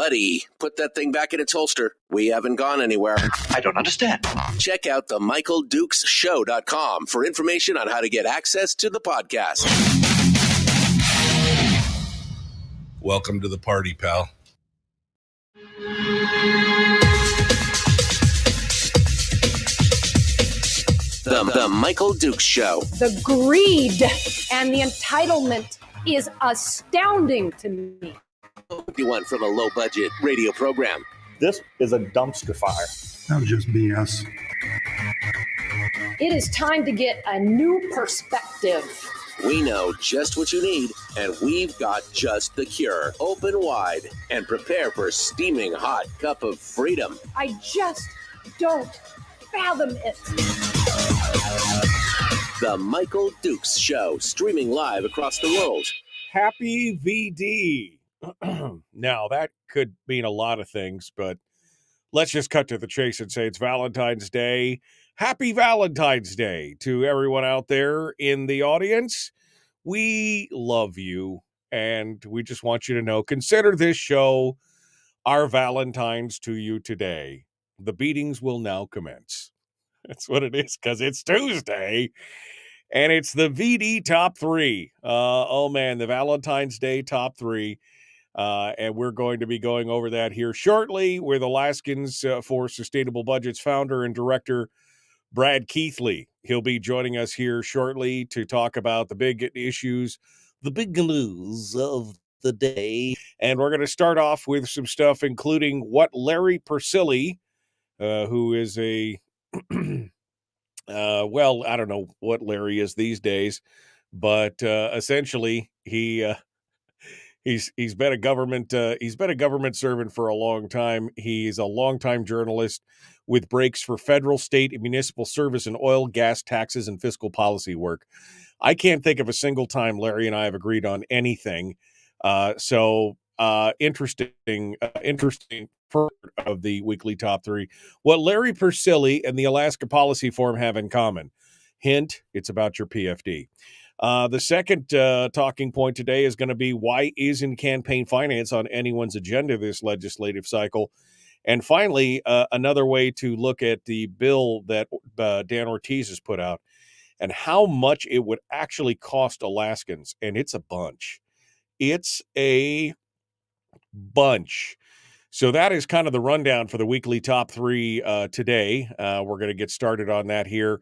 Buddy, put that thing back in its holster. We haven't gone anywhere. I don't understand. Check out the MichaelDukesShow.com for information on how to get access to the podcast. Welcome to the party, pal. The Michael Dukes Show. The greed and the entitlement is astounding to me. What do you want from a low-budget radio program? This is a dumpster fire. That was just BS. It is time to get a new perspective. We know just what you need, and we've got just the cure. Open wide and prepare for a steaming hot cup of freedom. I just don't fathom it. The Michael Dukes Show, streaming live across the world. Happy VD. Now, that could mean a lot of things, but let's just cut to the chase and say it's Valentine's Day. Happy Valentine's Day to everyone out there in the audience. We love you, and we just want you to know, consider this show our Valentines to you today. The beatings will now commence. That's what it is, because it's Tuesday, and it's the VD Top 3. Oh, man, the Valentine's Day Top 3. And we're going to be going over that here shortly with Alaskans for Sustainable Budgets founder and director, Brad Keithley. He'll be joining us here shortly to talk about the big issues, the big news of the day. And we're going to start off with some stuff, including what Larry Persily, who is a, well, I don't know what Larry is these days, but essentially He's been a government servant for a long time. He's a longtime journalist with breaks for federal, state, and municipal service in oil, gas, taxes, and fiscal policy work. I can't think of a single time Larry and I have agreed on anything. So interesting part of the weekly top 3. What Larry Persily and the Alaska Policy Forum have in common. Hint, it's about your PFD. The second talking point today is going to be why isn't campaign finance on anyone's agenda this legislative cycle? And finally, another way to look at the bill that Dan Ortiz has put out and how much it would actually cost Alaskans. And it's a bunch. It's a bunch. So that is kind of the rundown for the weekly top 3 today. We're going to get started on that here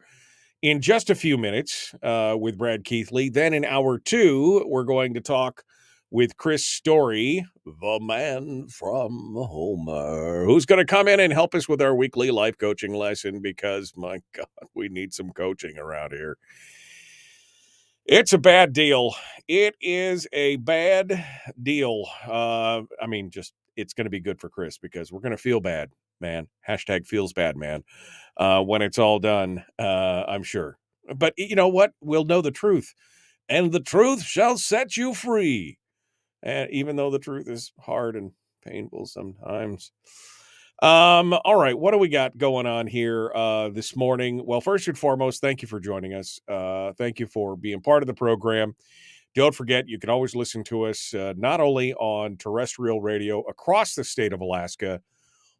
in just a few minutes with Brad Keithley. Then in hour 2, we're going to talk with Chris Story, the man from Homer, who's going to come in and help us with our weekly life coaching lesson because, my God, we need some coaching around here. It's a bad deal. It is a bad deal. It's going to be good for Chris because we're going to feel bad, man. Hashtag feels bad, man. When it's all done, I'm sure. But you know what? We'll know the truth. And the truth shall set you free. And even though the truth is hard and painful sometimes. All right, what do we got going on here this morning? Well, first and foremost, thank you for joining us. Thank you for being part of the program. Don't forget, you can always listen to us not only on terrestrial radio across the state of Alaska,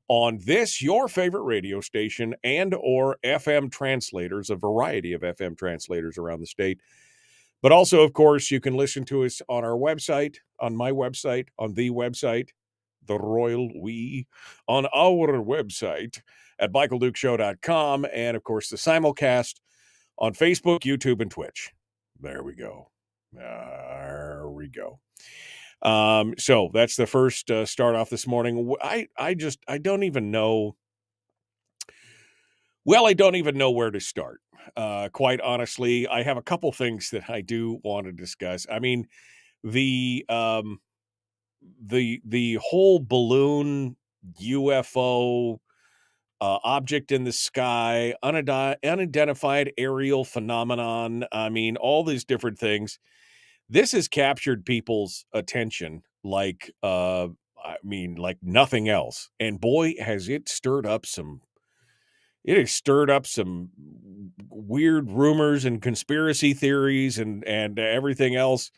on this, your favorite radio station, and or FM translators, a variety of FM translators around the state. But also, of course, you can listen to us on our website, on my website, on the website, the Royal We, on our website at michaeldukeshow.com, and, of course, the simulcast on Facebook, YouTube, and Twitch. There we go. There we go. So that's the first start off this morning. I don't even know. Well, I don't even know where to start. Quite honestly, I have a couple things that I do want to discuss. I mean, the whole balloon UFO object in the sky, unidentified aerial phenomenon. I mean, all these different things. This has captured people's attention like nothing else. And boy, has it stirred up some weird rumors and conspiracy theories and everything else.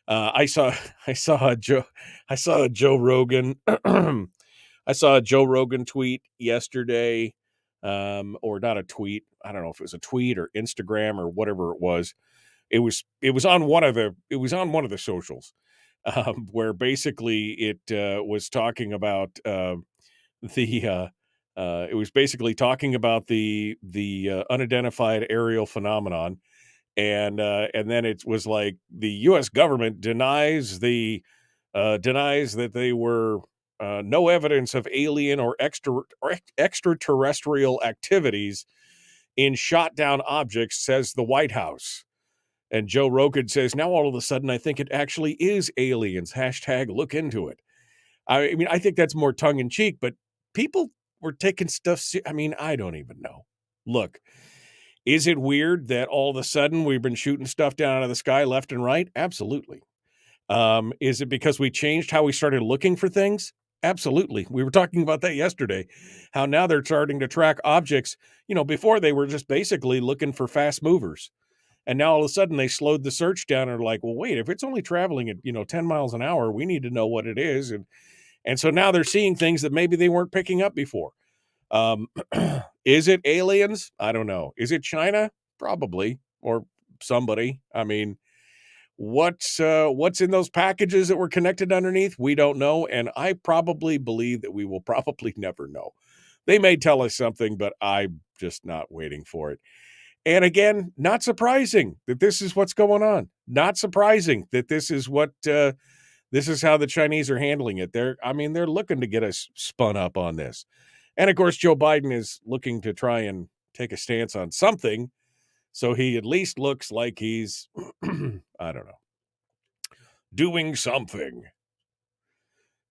I saw a Joe Rogan I saw a Joe Rogan tweet yesterday, or not a tweet. I don't know if it was a tweet or Instagram or whatever it was. It was on one of the socials, where basically it was talking about the it was basically talking about the unidentified aerial phenomenon, and then it was like the U.S. government denies that they were no evidence of alien or extraterrestrial activities in shot down objects, says the White House. And Joe Rogan says, now all of a sudden, I think it actually is aliens. # look into it. I mean, I think that's more tongue in cheek, but people were taking stuff. I mean, I don't even know. Look, is it weird that all of a sudden we've been shooting stuff down out of the sky left and right? Absolutely. Is it because we changed how we started looking for things? Absolutely. We were talking about that yesterday, how now they're starting to track objects. Before they were just basically looking for fast movers. And now all of a sudden they slowed the search down and are like, well, wait, if it's only traveling at, 10 miles an hour, we need to know what it is. And so now they're seeing things that maybe they weren't picking up before. Is it aliens? I don't know. Is it China? Probably. Or somebody. I mean, what's in those packages that were connected underneath? We don't know. And I probably believe that we will probably never know. They may tell us something, but I'm just not waiting for it. And again, not surprising that this is what's going on. Not surprising that this is how the Chinese are handling it. They're looking to get us spun up on this. And of course, Joe Biden is looking to try and take a stance on something. So he at least looks like he's, I don't know, doing something.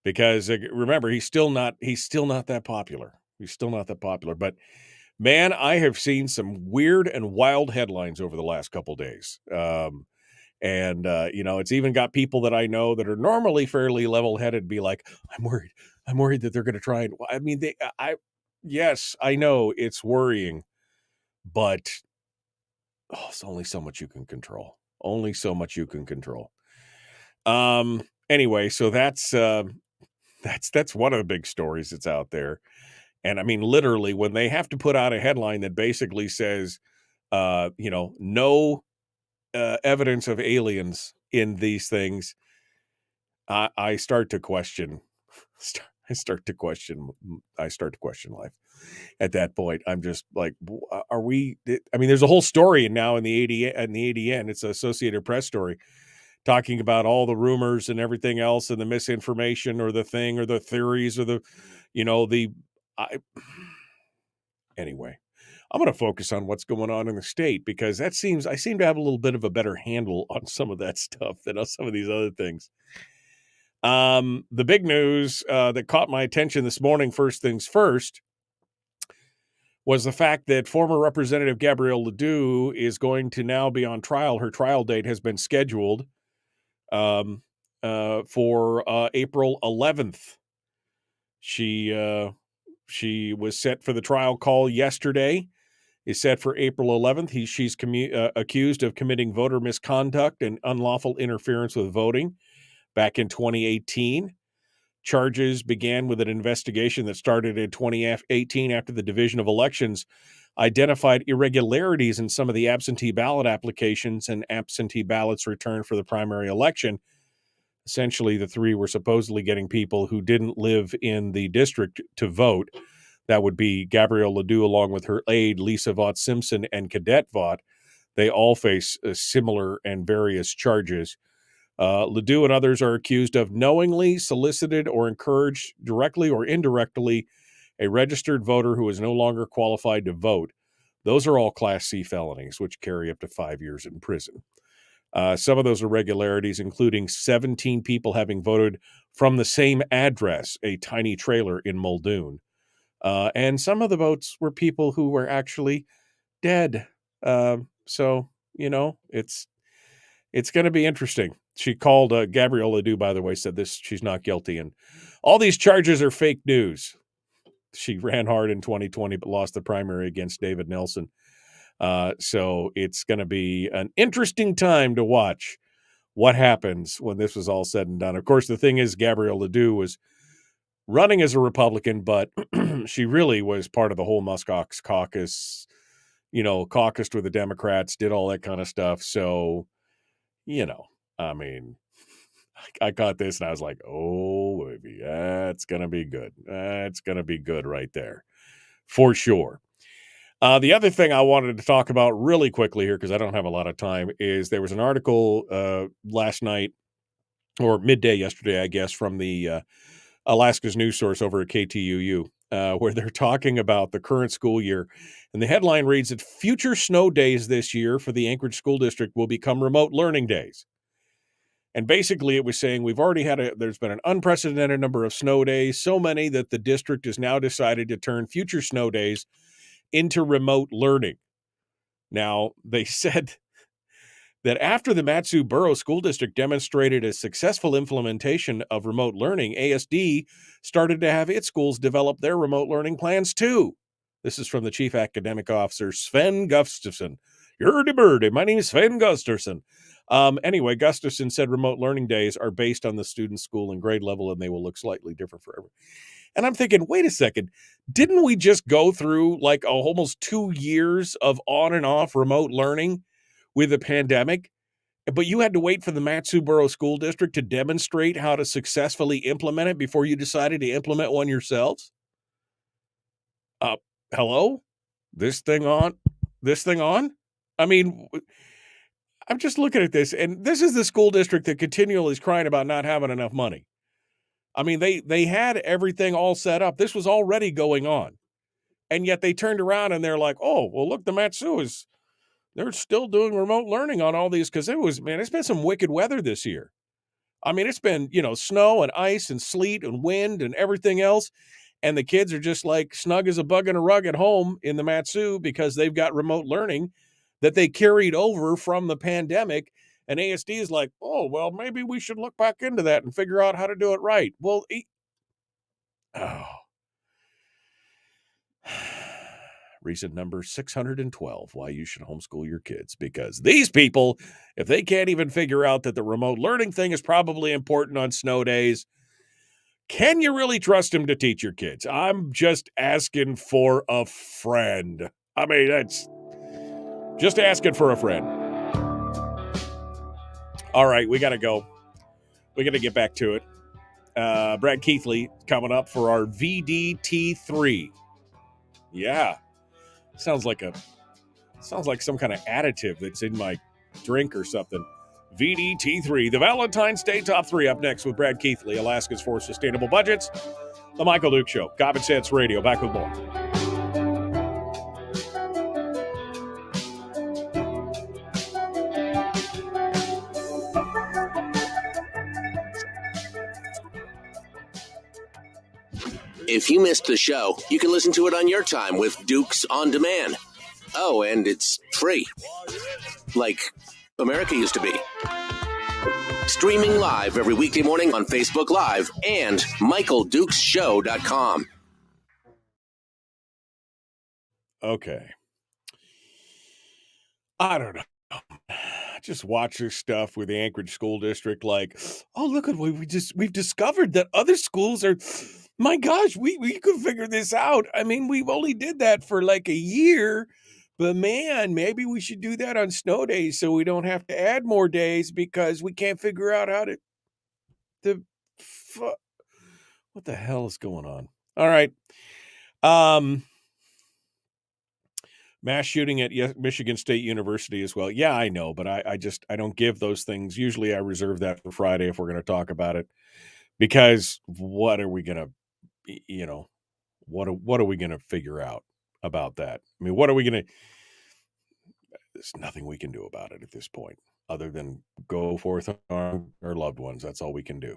Because remember, he's still not that popular. He's still not that popular. But man, I have seen some weird and wild headlines over the last couple days. It's even got people that I know that are normally fairly level-headed be like, I'm worried that they're going to try and, I mean, yes, I know it's worrying, but it's only so much you can control. Only so much you can control. Anyway, so that's one of the big stories that's out there. And I mean, literally, when they have to put out a headline that basically says, no evidence of aliens in these things, I start to question. I start to question life. At that point, I'm just like, are we? I mean, there's a whole story now in the ADN. It's an Associated Press story talking about all the rumors and everything else and the misinformation or the thing or the theories or anyway, I'm going to focus on what's going on in the state because I seem to have a little bit of a better handle on some of that stuff than on some of these other things. The big news that caught my attention this morning, first things first, was the fact that former Representative Gabrielle Ledoux is going to now be on trial. Her trial date has been scheduled for April 11th. She was set for the trial call yesterday, is set for April 11th. She's accused of committing voter misconduct and unlawful interference with voting back in 2018. Charges began with an investigation that started in 2018 after the Division of Elections identified irregularities in some of the absentee ballot applications and absentee ballots returned for the primary election. Essentially, the three were supposedly getting people who didn't live in the district to vote. That would be Gabrielle Ledoux along with her aide, Lisa Vaught Simpson, and Cadet Vaught. They all face similar and various charges. Ledoux and others are accused of knowingly solicited or encouraged, directly or indirectly, a registered voter who is no longer qualified to vote. Those are all Class C felonies, which carry up to 5 years in prison. Some of those irregularities, including 17 people having voted from the same address, a tiny trailer in Muldoon. And some of the votes were people who were actually dead. So, it's going to be interesting. She called Gabrielle Ledoux, by the way, said she's not guilty. And all these charges are fake news. She ran hard in 2020, but lost the primary against David Nelson. So it's going to be an interesting time to watch what happens when this was all said and done. Of course, the thing is, Gabrielle Ledoux was running as a Republican, but she really was part of the whole Muskox caucus, caucused with the Democrats, did all that kind of stuff. So, I mean, I caught this and I was like, oh, baby, that's going to be good. That's going to be good right there for sure. The other thing I wanted to talk about really quickly here, because I don't have a lot of time, is there was an article last night or midday yesterday, I guess, from the Alaska's news source over at KTUU, where they're talking about the current school year. And the headline reads that future snow days this year for the Anchorage School District will become remote learning days. And basically it was saying there's been an unprecedented number of snow days, so many that the district has now decided to turn future snow days into remote learning. Now, they said that after the Matsu Borough School District demonstrated a successful implementation of remote learning, ASD started to have its schools develop their remote learning plans too. This is from the Chief Academic Officer, Sven Gustafsson. Yerdy birdie, my name is Sven Gustafsson. Anyway, Gustafsson said remote learning days are based on the student's school and grade level, and they will look slightly different for everyone. And I'm thinking, wait a second, didn't we just go through like almost 2 years of on and off remote learning with the pandemic? But you had to wait for the Matsu Borough School District to demonstrate how to successfully implement it before you decided to implement one yourselves? Hello? This thing on? I mean, I'm just looking at this, and this is the school district that continually is crying about not having enough money. I mean, they had everything all set up. This was already going on. And yet they turned around and they're like, oh, well, look, the Matsu they're still doing remote learning on all these, because it's been some wicked weather this year. I mean, it's been, snow and ice and sleet and wind and everything else. And the kids are just like snug as a bug in a rug at home in the Matsu because they've got remote learning that they carried over from the pandemic. And ASD is like, oh, well, maybe we should look back into that and figure out how to do it right. Well, recent number 612, why you should homeschool your kids. Because these people, if they can't even figure out that the remote learning thing is probably important on snow days, can you really trust them to teach your kids? I'm just asking for a friend. I mean, that's just asking for a friend. All right, we got to go. We got to get back to it. Brad Keithley coming up for our VDT3. Yeah. Sounds like some kind of additive that's in my drink or something. VDT3, the Valentine's Day Top 3 up next with Brad Keithley, Alaska's for Sustainable Budgets. The Michael Duke Show, Common Sense Radio. Back with more. If you missed the show, you can listen to it on your time with Dukes On Demand. Oh, and it's free. Like America used to be. Streaming live every weekday morning on Facebook Live and MichaelDukesShow.com. Okay. I don't know. I just watch this stuff with the Anchorage School District like, oh, look at what we've discovered that other schools are, my gosh, we could figure this out. I mean, we've only did that for like a year, but man, maybe we should do that on snow days so we don't have to add more days because we can't figure out how what the hell is going on? All right. Mass shooting at Michigan State University as well. Yeah, I know, but I don't give those things. Usually I reserve that for Friday if we're going to talk about it, because what are we going to, what are we going to figure out about that? I mean, what are we going to, there's nothing we can do about it at this point other than go forth on our loved ones. That's all we can do.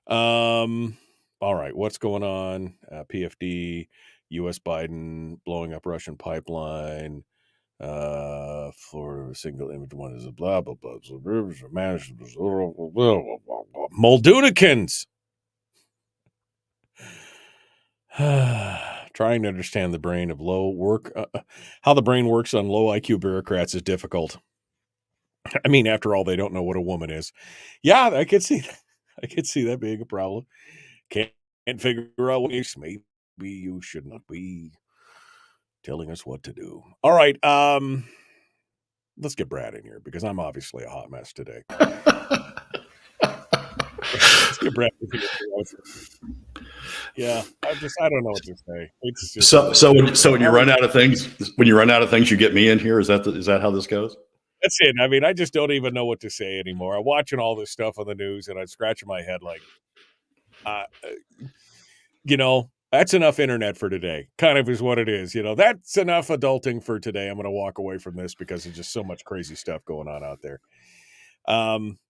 All right. What's going on? PFD, U.S. Biden blowing up Russian pipeline. Florida single image one is a blah, blah, blah. Moldunicans. Trying to understand the brain of how the brain works on low IQ bureaucrats is difficult. I mean, after all, they don't know what a woman is. Yeah, I could see that. I could see that being a problem. Can't figure out ways. Maybe you should not be telling us what to do. All right. Let's get Brad in here because I'm obviously a hot mess today. Let's get Brad in here. Yeah, I don't know what to say. It's just So when you run out of things, you get me in here. Is that how this goes? That's it. I mean, I just don't even know what to say anymore. I'm watching all this stuff on the news, and I'm scratching my head like, that's enough internet for today. Kind of is what it is. That's enough adulting for today. I'm going to walk away from this because there's just so much crazy stuff going on out there.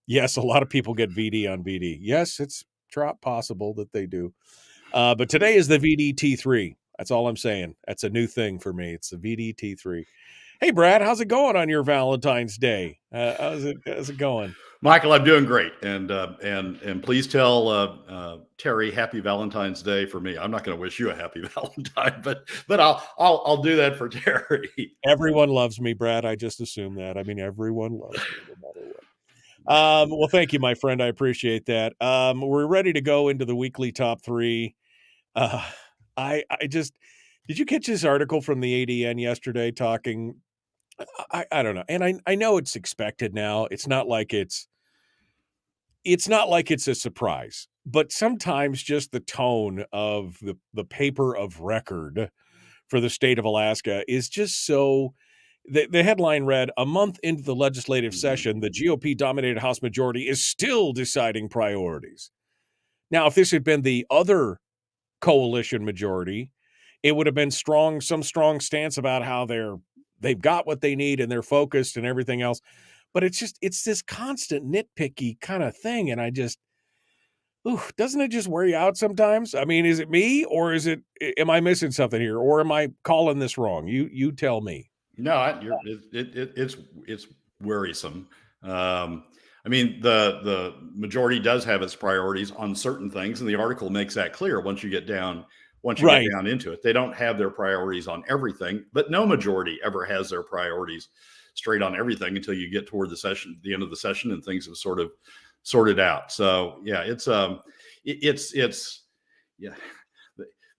Yes, a lot of people get VD on VD. Yes, it's possible that they do. But today is the VD T3. That's all I'm saying. That's a new thing for me. It's the VD T3. Hey, Brad, how's it going on your Valentine's Day? How's it going? Michael, I'm doing great, and please tell Terry Happy Valentine's Day for me. I'm not going to wish you a happy Valentine, but I'll do that for Terry. Everyone loves me, Brad. I just assume that. I mean, everyone loves me no matter what. Well, thank you, my friend. I appreciate that. We're ready to go into the weekly top three. Did you catch this article from the ADN yesterday talking? I don't know. And I know it's expected now. It's not like it's a surprise, but sometimes just the tone of the paper of record for the state of Alaska is just so. The headline read, "A month into the legislative session, the GOP-dominated House majority is still deciding priorities." Now, if this had been the other coalition majority, it would have been some strong stance about how they've got what they need and they're focused and everything else. But it's this constant nitpicky kind of thing. And doesn't it just wear you out sometimes? I mean, is it me or am I missing something here? Or am I calling this wrong? You tell me. No, it's worrisome. I mean, the majority does have its priorities on certain things, and the article makes that clear once you get down into it. They don't have their priorities on everything, but no majority ever has their priorities straight on everything until you get toward the end of the session, and things have sort of sorted out. So yeah,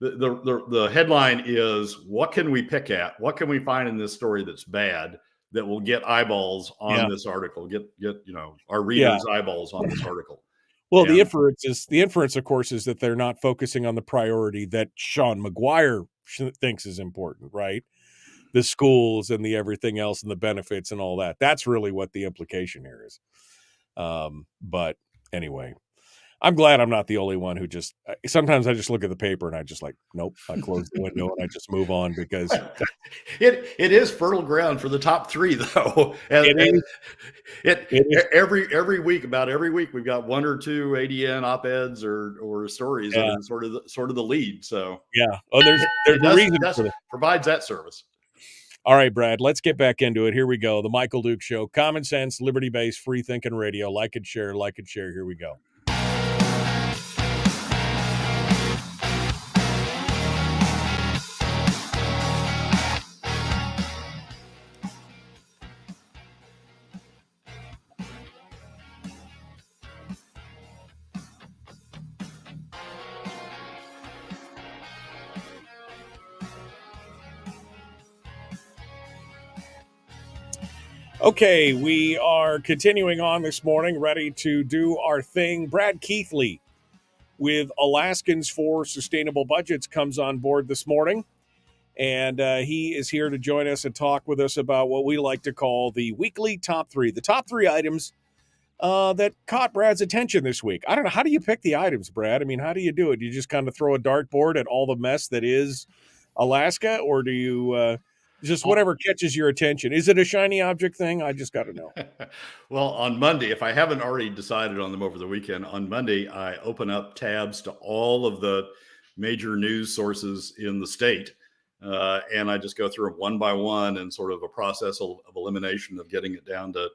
The headline is, what can we pick at? What can we find in this story that's bad that will get eyeballs on this article? Get our readers' eyeballs on this article. Well, the inference, of course, is that they're not focusing on the priority that Sean McGuire thinks is important, right? The schools and the everything else and the benefits and all that. That's really what the implication here is. But anyway, I'm glad I'm not the only one who sometimes I just look at the paper and I just nope, I close the window and I just move on because it is fertile ground for the top three though. And every week we've got one or two ADN op-eds or stories that are sort of the lead. So yeah. Oh, there's a reason for that. Provides that service. All right, Brad, let's get back into it. Here we go. The Michael Duke Show. Common sense, liberty-based, free-thinking radio. Like and share. Here we go. Okay, we are continuing on this morning, ready to do our thing. Brad Keithley with Alaskans for Sustainable Budgets comes on board this morning, and he is here to join us and talk with us about what we like to call the weekly top three. The top three items that caught Brad's attention this week. I don't know, how do you pick the items, Brad? I mean, how do you do it? Do you just kind of throw a dartboard at all the mess that is Alaska, or do you... just whatever catches your attention? Is it a shiny object thing? I just got to know. Well, on Monday, if I haven't already decided on them over the weekend, on Monday, I open up tabs to all of the major news sources in the state. And I just go through them one by one and sort of a process of elimination of getting it down to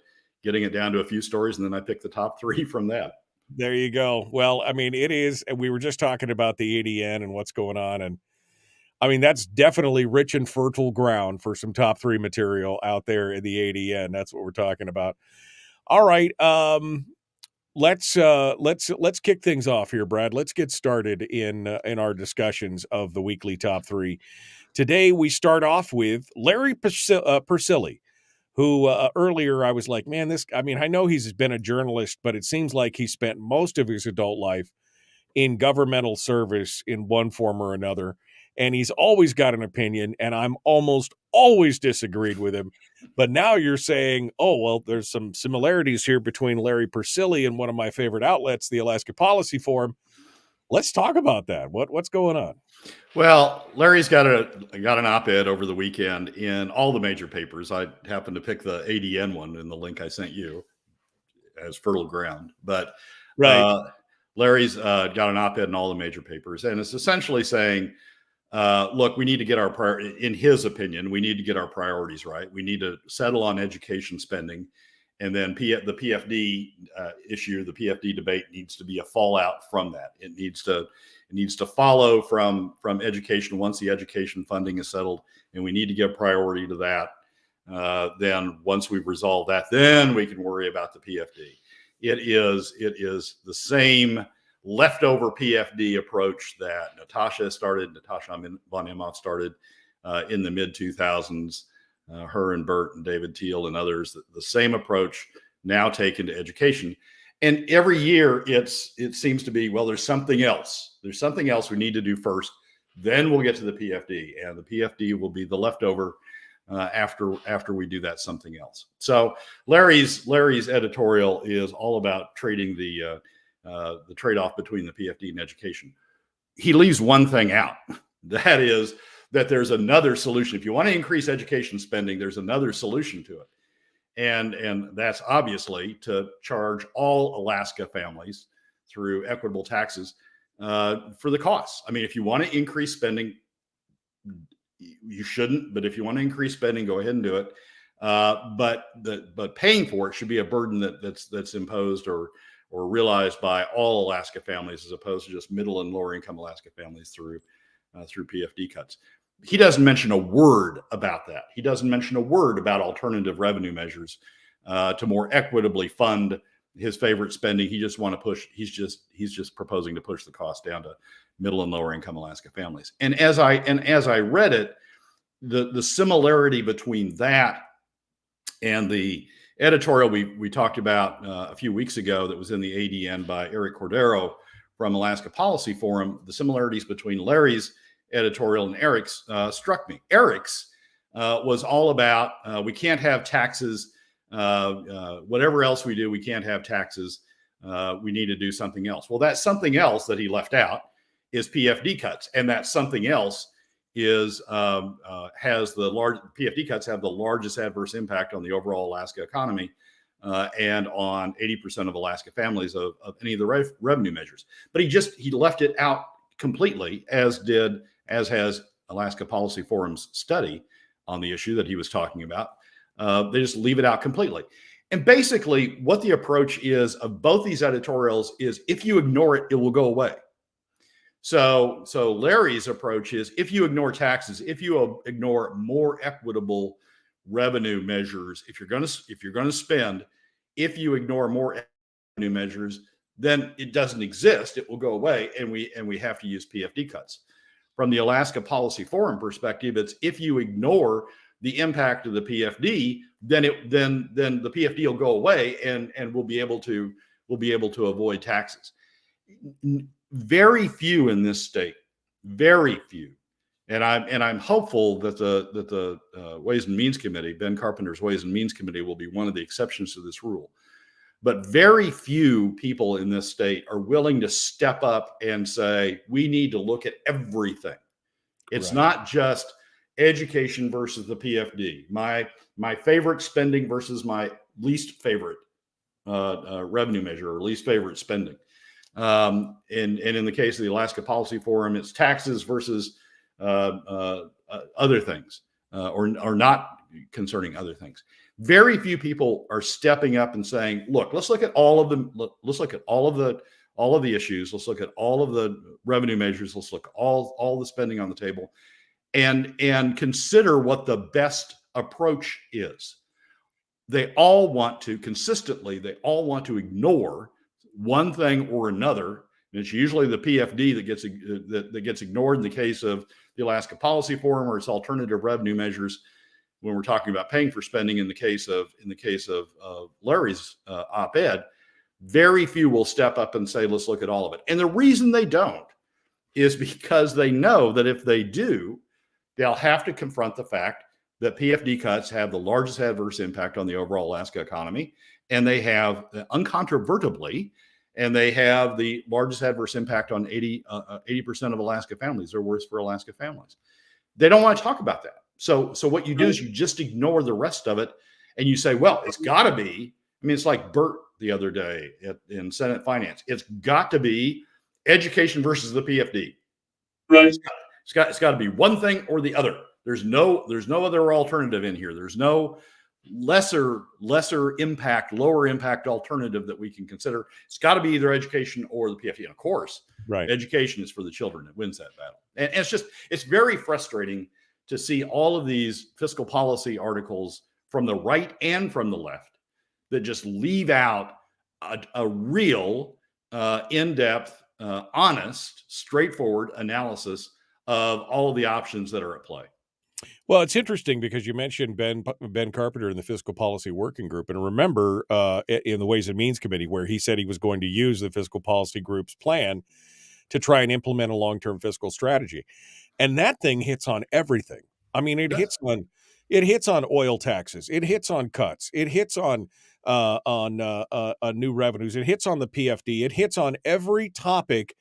a few stories. And then I pick the top three from that. There you go. Well, I mean, it is, and we were just talking about the ADN and what's going on. And I mean, that's definitely rich and fertile ground for some top three material out there in the ADN. That's what we're talking about. All right. Let's kick things off here, Brad. Let's get started in our discussions of the weekly top three. Today we start off with Larry Persily, who earlier I was like, man, I know he's been a journalist, but it seems like he spent most of his adult life in governmental service in one form or another. And he's always got an opinion, and I'm almost always disagreed with him. But now you're saying, oh, well, there's some similarities here between Larry Persily and one of my favorite outlets, the Alaska Policy Forum. Let's talk about that. What's going on? Well, Larry's got an op-ed over the weekend in all the major papers. I happened to pick the ADN one in the link I sent you as fertile ground. But Right. Larry's got an op-ed in all the major papers, and it's essentially saying, look, we need to get in his opinion, we need to get our priorities right. We need to settle on education spending. And then the PFD issue, the PFD debate needs to be a fallout from that. It needs to follow from education once the education funding is settled, and we need to give priority to that. Then once we've resolved that, then we can worry about the PFD. It is the same leftover PFD approach that Natasha von Imhoff started in the mid 2000s. Her and Bert and David Thiel and others, the same approach now taken to education. And every year it seems to be, well, there's something else. There's something else we need to do first. Then we'll get to the PFD, and the PFD will be the leftover after we do that something else. So Larry's editorial is all about trading the trade-off between the PFD and education. He leaves one thing out. That is that there's another solution. If you want to increase education spending, there's another solution to it. And that's obviously to charge all Alaska families through equitable taxes for the costs. I mean, if you want to increase spending, you shouldn't, but if you want to increase spending, go ahead and do it. But paying for it should be a burden that's imposed or realized by all Alaska families, as opposed to just middle and lower income Alaska families through PFD cuts. He doesn't mention a word about that. He doesn't mention a word about alternative revenue measures to more equitably fund his favorite spending. He just he's just proposing to push the cost down to middle and lower income Alaska families. And as I read it, the similarity between that and the editorial we talked about a few weeks ago that was in the ADN by Eric Cordero from Alaska Policy Forum, the similarities between Larry's editorial and Eric's struck me. Eric's was all about we can't have taxes. Whatever else we do, we can't have taxes. We need to do something else. Well, that something else that he left out is PFD cuts, and that something else is PFD cuts have the largest adverse impact on the overall Alaska economy and on 80% of Alaska families of any of the revenue measures. But he left it out completely, as has Alaska Policy Forum's study on the issue that he was talking about. They just leave it out completely. And basically what the approach is of both these editorials is, if you ignore it, it will go away. So Larry's approach is, if you ignore taxes, if you ignore more equitable revenue measures, if you're going to spend, if you ignore more revenue measures, then it doesn't exist. It will go away, and we have to use PFD cuts. From the Alaska Policy Forum perspective, it's, if you ignore the impact of the PFD, then the PFD will go away, and we'll be able to avoid taxes. Very few in this state, very few, and I'm hopeful that the Ways and Means Committee, Ben Carpenter's Ways and Means Committee, will be one of the exceptions to this rule. But very few people in this state are willing to step up and say, we need to look at everything. It's not just education versus the PFD, my favorite spending versus my least favorite revenue measure, or least favorite spending. And in the case of the Alaska Policy Forum, it's taxes versus other things, or not concerning other things. Very few people are stepping up and saying, look, let's look at all of them. Let's look at all of the issues. Let's look at all of the revenue measures. Let's look at all the spending on the table, and consider what the best approach is. they all want to ignore one thing or another. And it's usually the PFD that gets ignored in the case of the Alaska Policy Forum, or its alternative revenue measures when we're talking about paying for spending. In the case of Larry's op-ed, very few will step up and say, let's look at all of it. And the reason they don't is because they know that if they do, they'll have to confront the fact that PFD cuts have the largest adverse impact on the overall Alaska economy, and they have uncontrovertibly, and they have the largest adverse impact on 80% of Alaska families. They're worse for Alaska families. They don't want to talk about that. So what you do is you just ignore the rest of it, and you say, well, it's got to be. I mean, it's like Bert the other day in Senate Finance. It's got to be education versus the PFD. Right. It's got to be one thing or the other. There's no other alternative in here. There's no lesser impact, lower impact alternative that we can consider. It's got to be either education or the PFD. And of course, right, education is for the children. It wins that battle. And it's very frustrating to see all of these fiscal policy articles from the right and from the left that just leave out a real in-depth, honest, straightforward analysis of all of the options that are at play. Well, it's interesting because you mentioned Ben Carpenter in the Fiscal Policy Working Group. And remember in the Ways and Means Committee, where he said he was going to use the Fiscal Policy Group's plan to try and implement a long-term fiscal strategy. And that thing hits on everything. I mean, it hits on oil taxes. It hits on cuts. It hits on new revenues. It hits on the PFD. It hits on every topic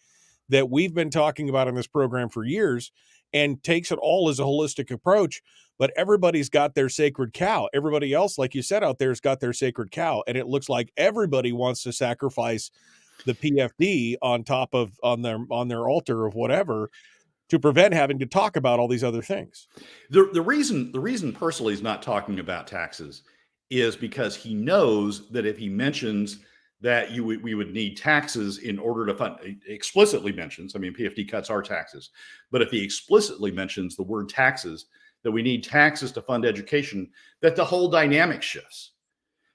that we've been talking about in this program for years, and takes it all as a holistic approach. But everybody's got their sacred cow. Everybody else, like you said out there, has got their sacred cow. And it looks like everybody wants to sacrifice the PFD on their altar of whatever to prevent having to talk about all these other things. The reason Persily is not talking about taxes is because he knows that if he mentions that we would need taxes in order to fund, explicitly mentions, I mean, PFD cuts are taxes, but if he explicitly mentions the word taxes, that we need taxes to fund education, that the whole dynamic shifts.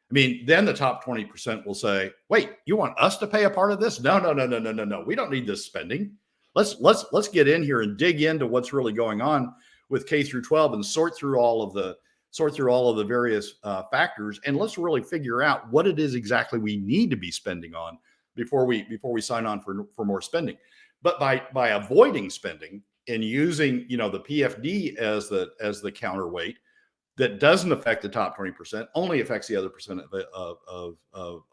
I mean, then the top 20% will say, wait, you want us to pay a part of this? No. We don't need this spending. Let's get in here and dig into what's really going on with K through 12 and sort through all of the various factors, and let's really figure out what it is exactly we need to be spending on before we sign on for more spending. But by avoiding spending and using the PFD as the counterweight that doesn't affect the top 20%, only affects the other percent of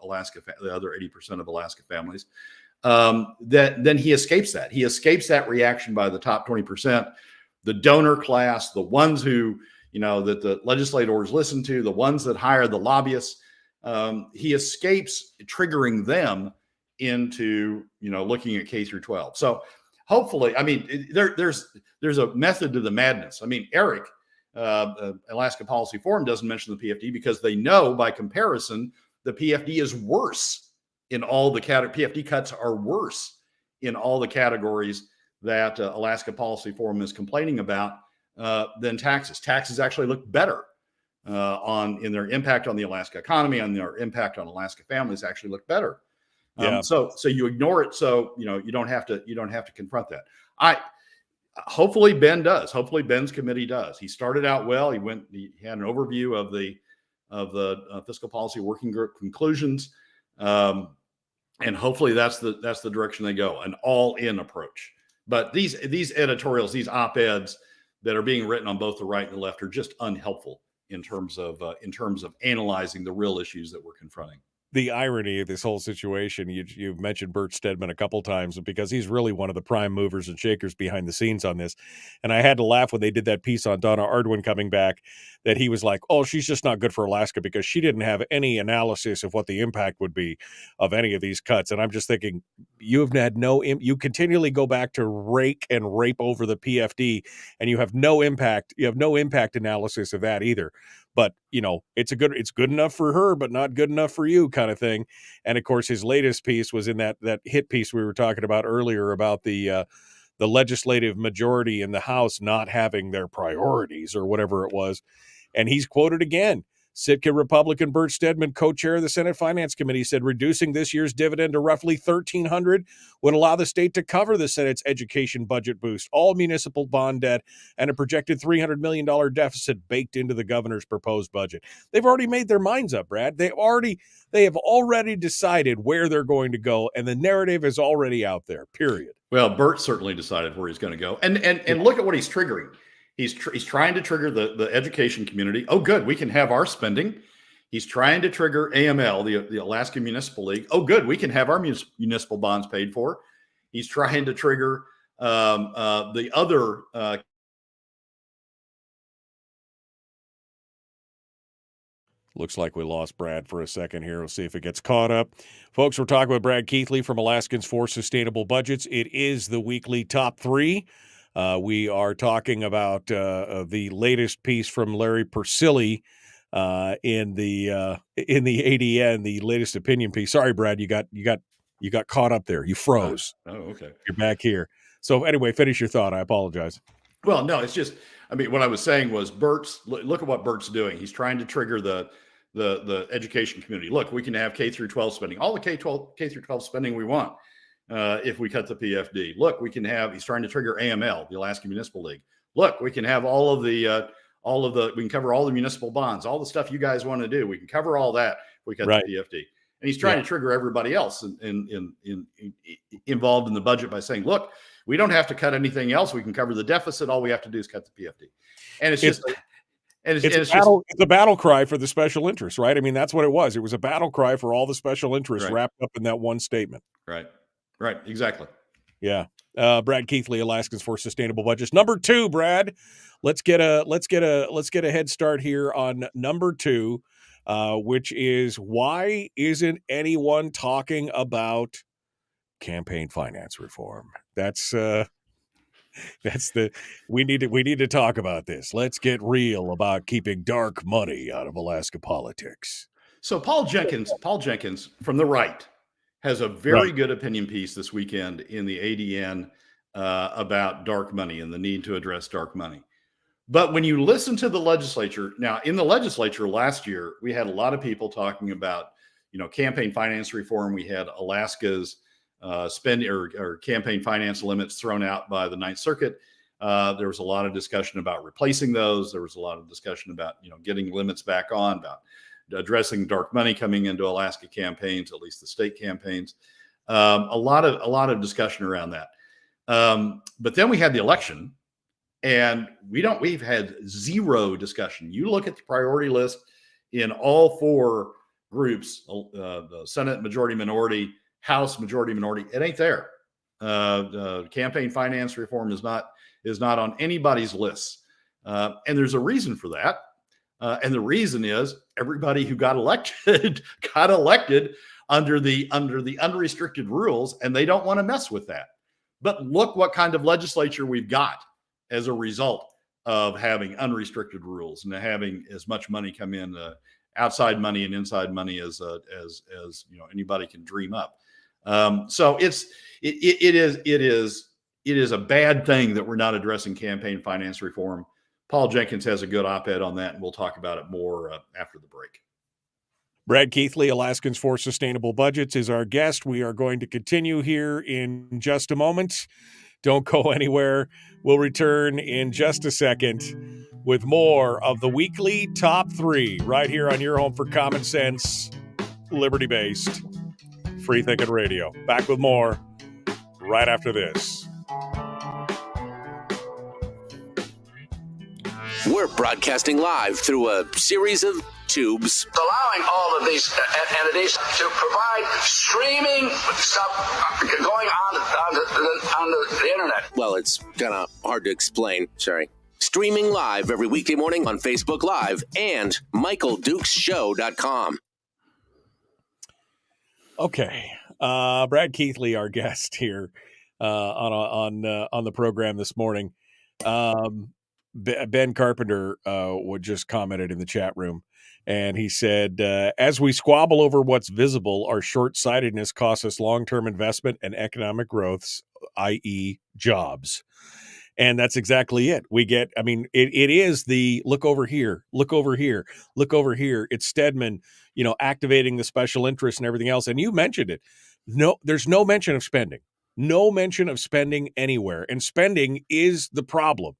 Alaska, the other 80% of Alaska families, then he escapes that. He escapes that reaction by the top 20%, the donor class, the ones who that the legislators listen to, the ones that hire the lobbyists. He escapes triggering them into looking at K through 12. So hopefully, I mean, there's a method to the madness. I mean, Eric, Alaska Policy Forum, doesn't mention the PFD because they know by comparison the PFD is worse in all the PFD cuts are worse in all the categories that Alaska Policy Forum is complaining about than taxes. Taxes actually look better in their impact on the Alaska economy, on their impact on Alaska families. Actually look better. So you ignore it. So you don't have to confront that. Hopefully Ben does. Hopefully Ben's committee does. He started out well. He had an overview of the Fiscal Policy Working Group conclusions, and hopefully that's the direction they go, an all-in approach. But these editorials, these op-eds that are being written on both the right and the left are just unhelpful in terms of analyzing the real issues that we're confronting. The irony of this whole situation, you've mentioned Bert Stedman a couple times because he's really one of the prime movers and shakers behind the scenes on this. And I had to laugh when they did that piece on Donna Ardwin coming back, that he was like, oh, she's just not good for Alaska because she didn't have any analysis of what the impact would be of any of these cuts. And I'm just thinking, you continually go back to rake and rape over the PFD, and you have no impact. You have no impact analysis of that either. But it's good enough for her, but not good enough for you, kind of thing. And of course, his latest piece was in that hit piece we were talking about earlier about the legislative majority in the House not having their priorities or whatever it was. And he's quoted again Sitka Republican Bert Stedman, co-chair of the Senate Finance Committee, said reducing this year's dividend to roughly $1,300 would allow the state to cover the Senate's education budget boost, all municipal bond debt, and a projected $300 million deficit baked into the governor's proposed budget. They've already made their minds up, Brad. They have already decided where they're going to go, and the narrative is already out there, period. Well, Bert certainly decided where he's going to go. And look at what he's triggering. He's trying to trigger the education community. Oh, good, we can have our spending. He's trying to trigger AML, the Alaska Municipal League. Oh, good, we can have our municipal bonds paid for. He's trying to trigger the other Looks like we lost Brad for a second here. We'll see if it gets caught up. Folks, we're talking with Brad Keithley from Alaskans for Sustainable Budgets. It is the weekly top three. We are talking about the latest piece from Larry Persily in the ADN, the latest opinion piece. Sorry, Brad, you got caught up there. You froze. Oh, okay. You're back here. So anyway, finish your thought. I apologize. Well, no, it's just, I mean, what I was saying was look at what Bert's doing. He's trying to trigger the education community. Look, we can have K through 12 spending, all the K through 12 spending we want. If we cut the PFD, look, we can have, he's trying to trigger AML, the Alaska Municipal League. Look, we can have we can cover all the municipal bonds, all the stuff you guys want to do. We can cover all that if we cut the PFD. And he's trying to trigger everybody else involved in the budget by saying, look, we don't have to cut anything else. We can cover the deficit. All we have to do is cut the PFD. And it's a battle cry for the special interests, right? I mean, that's what it was. It was a battle cry for all the special interests wrapped up in that one statement. Right. Exactly. Yeah. Brad Keithley, Alaskans for Sustainable Budgets. Number 2, Brad. Let's get a head start here on number 2, which is, why isn't anyone talking about campaign finance reform? We need to talk about this. Let's get real about keeping dark money out of Alaska politics. So Paul Jenkins from the right has a very good opinion piece this weekend in the ADN about dark money and the need to address dark money. But when you listen to the legislature, now in the legislature last year, we had a lot of people talking about, campaign finance reform. We had Alaska's spending or campaign finance limits thrown out by the Ninth Circuit. There was a lot of discussion about replacing those. There was a lot of discussion about, getting limits back on, about addressing dark money coming into Alaska campaigns, at least the state campaigns. A lot of discussion around that. But then we had the election, and we've had zero discussion. You look at the priority list in all 4 groups, the Senate majority minority, House majority minority, it ain't there. Campaign finance reform is not on anybody's list. And there's a reason for that. And the reason is everybody who got elected under the unrestricted rules, and they don't want to mess with that. But look what kind of legislature we've got as a result of having unrestricted rules and having as much money come in, outside money and inside money as anybody can dream up. So it is a bad thing that we're not addressing campaign finance reform. Paul Jenkins has a good op-ed on that, and we'll talk about it more after the break. Brad Keithley, Alaskans for Sustainable Budgets, is our guest. We are going to continue here in just a moment. Don't go anywhere. We'll return in just a second with more of the weekly top 3 right here on your home for common sense, liberty-based, free-thinking radio. Back with more right after this. We're broadcasting live through a series of tubes. Allowing all of these entities to provide streaming stuff going on the internet. Well, it's kind of hard to explain. Sorry. Streaming live every weekday morning on Facebook Live and MichaelDukesShow.com. Okay. Brad Keithley, our guest here on the program this morning. Ben Carpenter just commented in the chat room, and he said, as we squabble over what's visible, our short-sightedness costs us long-term investment and economic growth, i.e. jobs. And that's exactly it. We get, I mean, it is the look over here, look over here, look over here. It's Stedman, activating the special interest and everything else. And you mentioned it. No, there's no mention of spending. No mention of spending anywhere. And spending is the problem.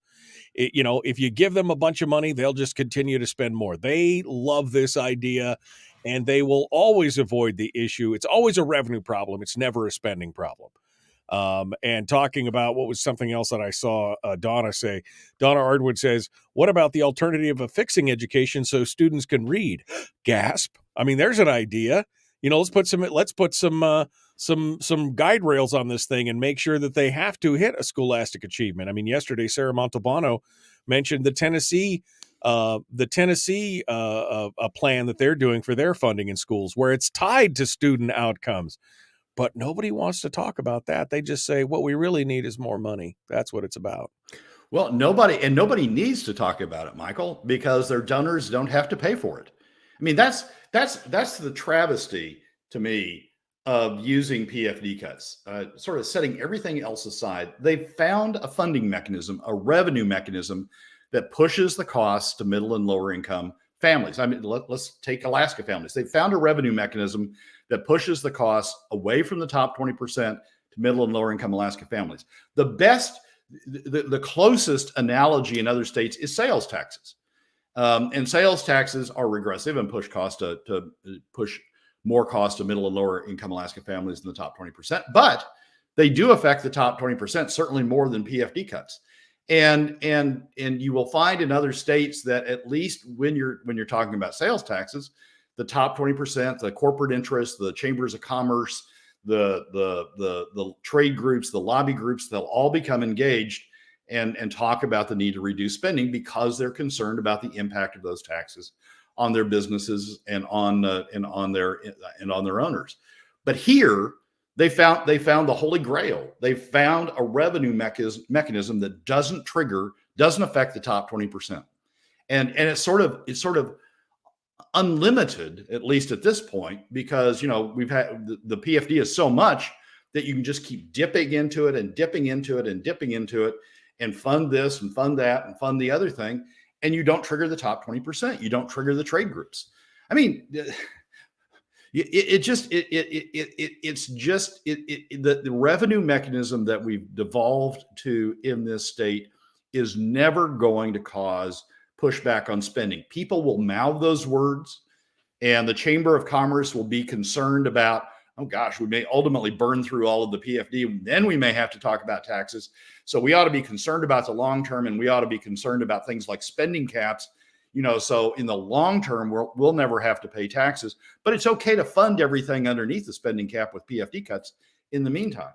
If you give them a bunch of money, they'll just continue to spend more. They love this idea, and they will always avoid the issue. It's always a revenue problem. It's never a spending problem. And talking about what was something else that I saw Donna Ardwood says, what about the alternative of fixing education so students can read? Gasp. I mean, there's an idea. Let's put some guide rails on this thing and make sure that they have to hit a scholastic achievement. I mean, yesterday, Sarah Montalbano mentioned the Tennessee plan that they're doing for their funding in schools, where it's tied to student outcomes. But nobody wants to talk about that. They just say, what we really need is more money. That's what it's about. Well, nobody needs to talk about it, Michael, because their donors don't have to pay for it. I mean, that's the travesty to me of using PFD cuts, sort of setting everything else aside. They've found a funding mechanism, a revenue mechanism that pushes the costs to middle and lower income families. I mean, let's take Alaska families. They found a revenue mechanism that pushes the costs away from the top 20% to middle and lower income Alaska families. The closest analogy in other states is sales taxes. And sales taxes are regressive and push more cost to middle and lower income Alaska families in the top 20%, but they do affect the top 20%, certainly more than PFD cuts. And you will find in other states that at least when you're talking about sales taxes, the top 20%, the corporate interests, the chambers of commerce, the trade groups, the lobby groups, they'll all become engaged and talk about the need to reduce spending because they're concerned about the impact of those taxes on their businesses and on their owners. But here they found the holy grail. They found a revenue mechanism that doesn't affect the top 20%, and it's sort of unlimited, at least at this point, because we've had the PFD is so much that you can just keep dipping into it and dipping into it and dipping into it and fund this and fund that and fund the other thing, and you don't trigger the top 20%. You don't trigger the trade groups. I mean, the revenue mechanism that we've devolved to in this state is never going to cause pushback on spending. People will mouth those words, and the Chamber of Commerce will be concerned about, oh gosh, we may ultimately burn through all of the PFD. Then we may have to talk about taxes. So we ought to be concerned about the long term, and we ought to be concerned about things like spending caps. So in the long term, we'll never have to pay taxes, but it's okay to fund everything underneath the spending cap with PFD cuts. In the meantime,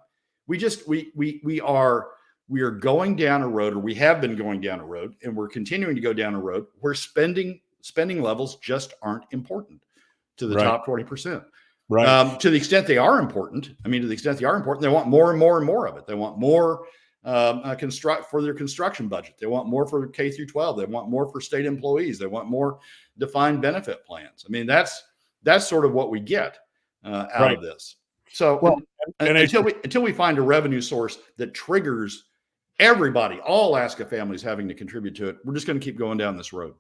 we are going down a road, or we have been going down a road, and we're continuing to go down a road where spending levels just aren't important to the top 20%. Right. To the extent they are important, they want more and more and more of it. They want more for their construction budget. They want more for K through 12. They want more for state employees. They want more defined benefit plans. I mean, that's sort of what we get out of this. So until we find a revenue source that triggers everybody, all Alaska families having to contribute to it, we're just going to keep going down this road.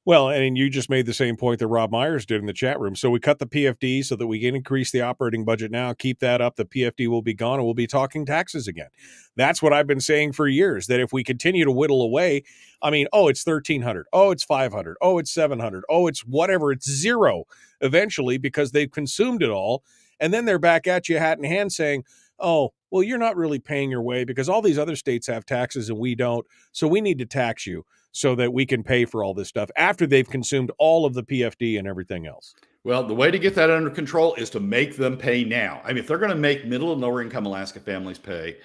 Well, and you just made the same point that Rob Myers did in the chat room. So we cut the PFD so that we can increase the operating budget now, keep that up, the PFD will be gone, and we'll be talking taxes again. That's what I've been saying for years, that if we continue to whittle away, it's $1,300, it's $500, it's $700, it's whatever, it's zero eventually because they've consumed it all. And then they're back at you hat in hand saying, oh, well, you're not really paying your way because all these other states have taxes and we don't. So we need to tax you so that we can pay for all this stuff after they've consumed all of the PFD and everything else. Well, the way to get that under control is to make them pay now. I mean, if they're going to make middle and lower income Alaska families pay,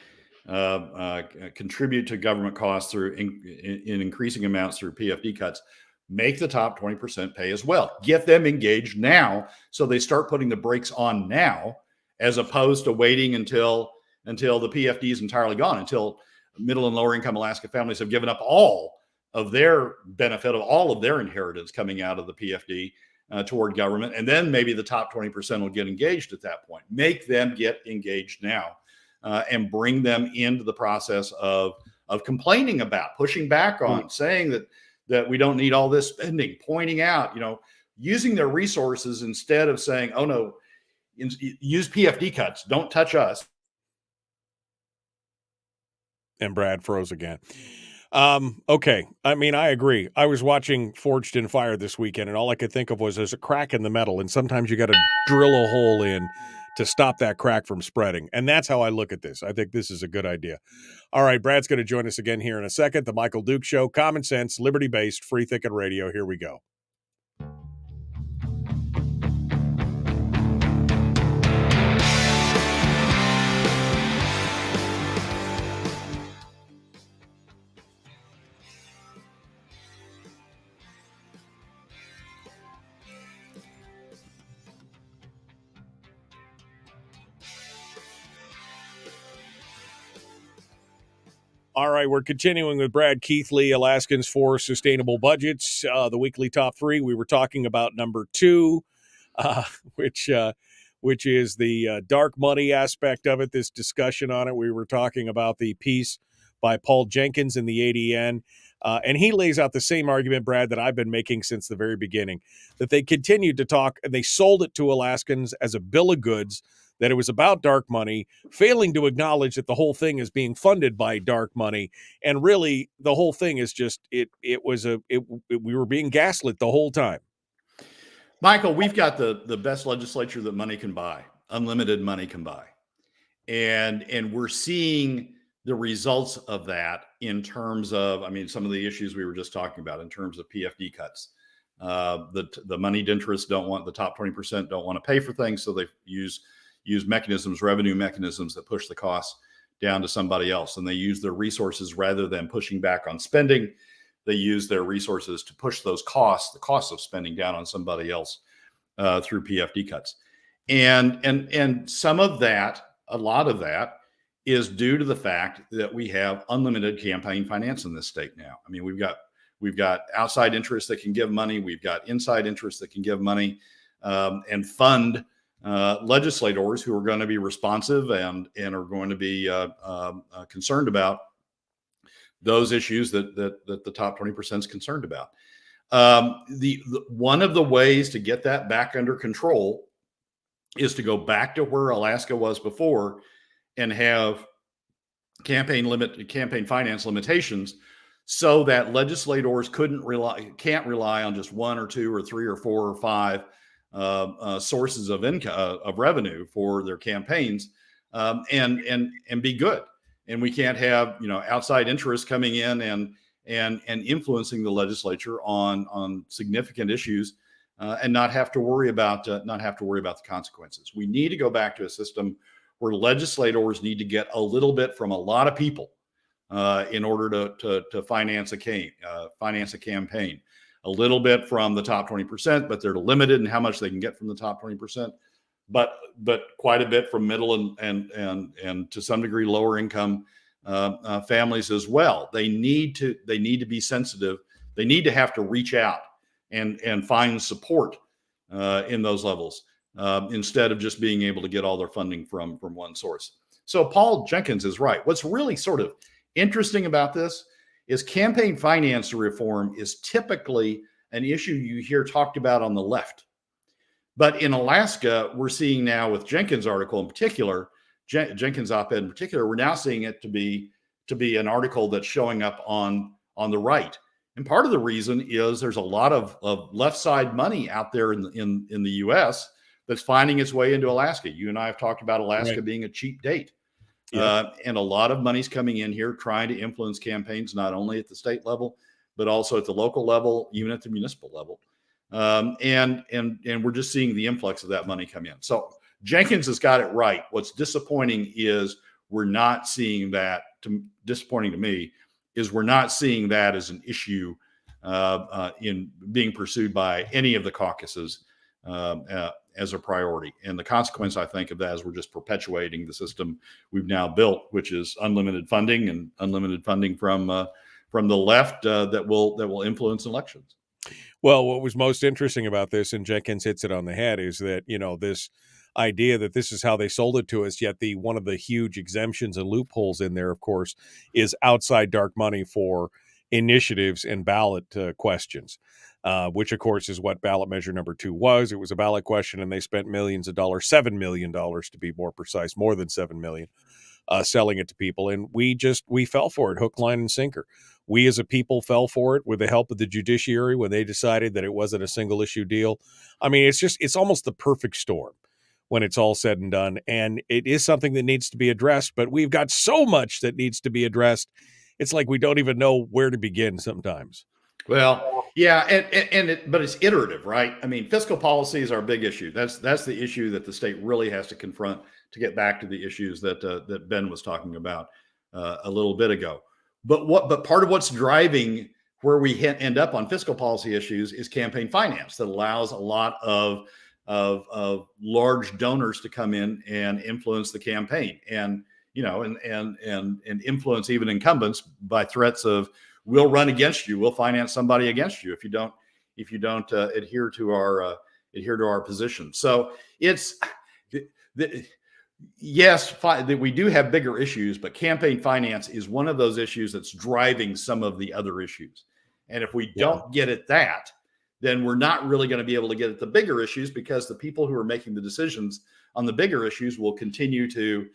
contribute to government costs through in increasing amounts through PFD cuts, make the top 20% pay as well. Get them engaged now so they start putting the brakes on now, as opposed to waiting until the PFD is entirely gone, until middle and lower income Alaska families have given up all of their benefit, of all of their inheritance coming out of the PFD toward government. And then maybe the top 20% will get engaged at that point. Make them get engaged now and bring them into the process of of complaining about, pushing back on, saying that we don't need all this spending, pointing out, using their resources instead of saying, oh no, use PFD cuts, don't touch us. And Brad froze again. Okay. I mean, I agree. I was watching Forged in Fire this weekend, and all I could think of was there's a crack in the metal, and sometimes you got to drill a hole in to stop that crack from spreading. And that's how I look at this. I think this is a good idea. All right, Brad's going to join us again here in a second. The Michael Duke Show, common sense, liberty-based, free thinking radio. Here we go. All right, we're continuing with Brad Keithley, Alaskans for Sustainable Budgets. The weekly top three. We were talking about number 2, which is the dark money aspect of it. This discussion on it. We were talking about the piece by Paul Jenkins in the ADN, and he lays out the same argument, Brad, that I've been making since the very beginning. That they continued to talk and they sold it to Alaskans as a bill of goods. That it was about dark money, failing to acknowledge that the whole thing is being funded by dark money, and really the whole thing is just we were being gaslit the whole time. Michael, we've got the best legislature that money can buy, unlimited money can buy, and we're seeing the results of that in terms of, some of the issues we were just talking about in terms of PFD cuts. The moneyed interests don't want, the top 20% don't want to pay for things, so they use mechanisms, revenue mechanisms that push the costs down to somebody else. And they use their resources rather than pushing back on spending. They use their resources to push those costs, the costs of spending, down on somebody else through PFD cuts. And some of that, a lot of that, is due to the fact that we have unlimited campaign finance in this state now. We've got outside interests that can give money. We've got inside interests that can give money and fund legislators who are going to be responsive and are going to be concerned about those issues that the top 20% is concerned about. One of the ways to get that back under control is to go back to where Alaska was before and have campaign finance limitations, so that legislators can't rely on just 1 or 2 or 3 or 4 or 5 sources of income, of revenue for their campaigns, and be good. And we can't have outside interests coming in and influencing the legislature on significant issues, and not have to worry about the consequences. We need to go back to a system where legislators need to get a little bit from a lot of people in order to finance a campaign. A little bit from the top 20%, but they're limited in how much they can get from the top 20%. But quite a bit from middle and to some degree lower income families as well. They need to be sensitive. They need to have to reach out and find support in those levels instead of just being able to get all their funding from one source. So Paul Jenkins is right. What's really sort of interesting about this is campaign finance reform is typically an issue you hear talked about on the left. But in Alaska, we're seeing now with Jenkins' article in particular, Jenkins' op-ed in particular, we're now seeing it to be an article that's showing up on the right. And part of the reason is there's a lot of left side money out there in the U.S. that's finding its way into Alaska. You and I have talked about Alaska being a cheap date. Yeah. And a lot of money's coming in here trying to influence campaigns, not only at the state level, but also at the local level, even at the municipal level. And we're just seeing the influx of that money come in. So Jenkins has got it right. What's disappointing is we're not seeing that. Disappointing to me is we're not seeing that as an issue in being pursued by any of the caucuses as a priority. And the consequence, I think, of that is we're just perpetuating the system we've now built, which is unlimited funding and unlimited funding from the left that will influence elections. Well, what was most interesting about this, and Jenkins hits it on the head, is that, this idea that this is how they sold it to us. Yet one of the huge exemptions and loopholes in there, of course, is outside dark money for initiatives and ballot questions, which of course is what ballot measure number 2 was. It was a ballot question, and they spent millions of dollars, $7 million to be more precise, more than $7 million, selling it to people. And we fell for it, hook, line, and sinker. We as a people fell for it with the help of the judiciary when they decided that it wasn't a single issue deal. I mean, it's almost the perfect storm when it's all said and done. And it is something that needs to be addressed, but we've got so much that needs to be addressed. It's like we don't even know where to begin sometimes. Well, yeah, but it's iterative, right? I mean, fiscal policy is our big issue. That's the issue that the state really has to confront to get back to the issues that Ben was talking about a little bit ago. But part of what's driving where we end up on fiscal policy issues is campaign finance that allows a lot of large donors to come in and influence the campaign, and and influence even incumbents by threats of, we'll run against you, we'll finance somebody against you if you don't adhere to our position. So it's yes, that we do have bigger issues, but campaign finance is one of those issues that's driving some of the other issues. And if we don't get at that, then we're not really going to be able to get at the bigger issues, because the people who are making the decisions on the bigger issues will continue to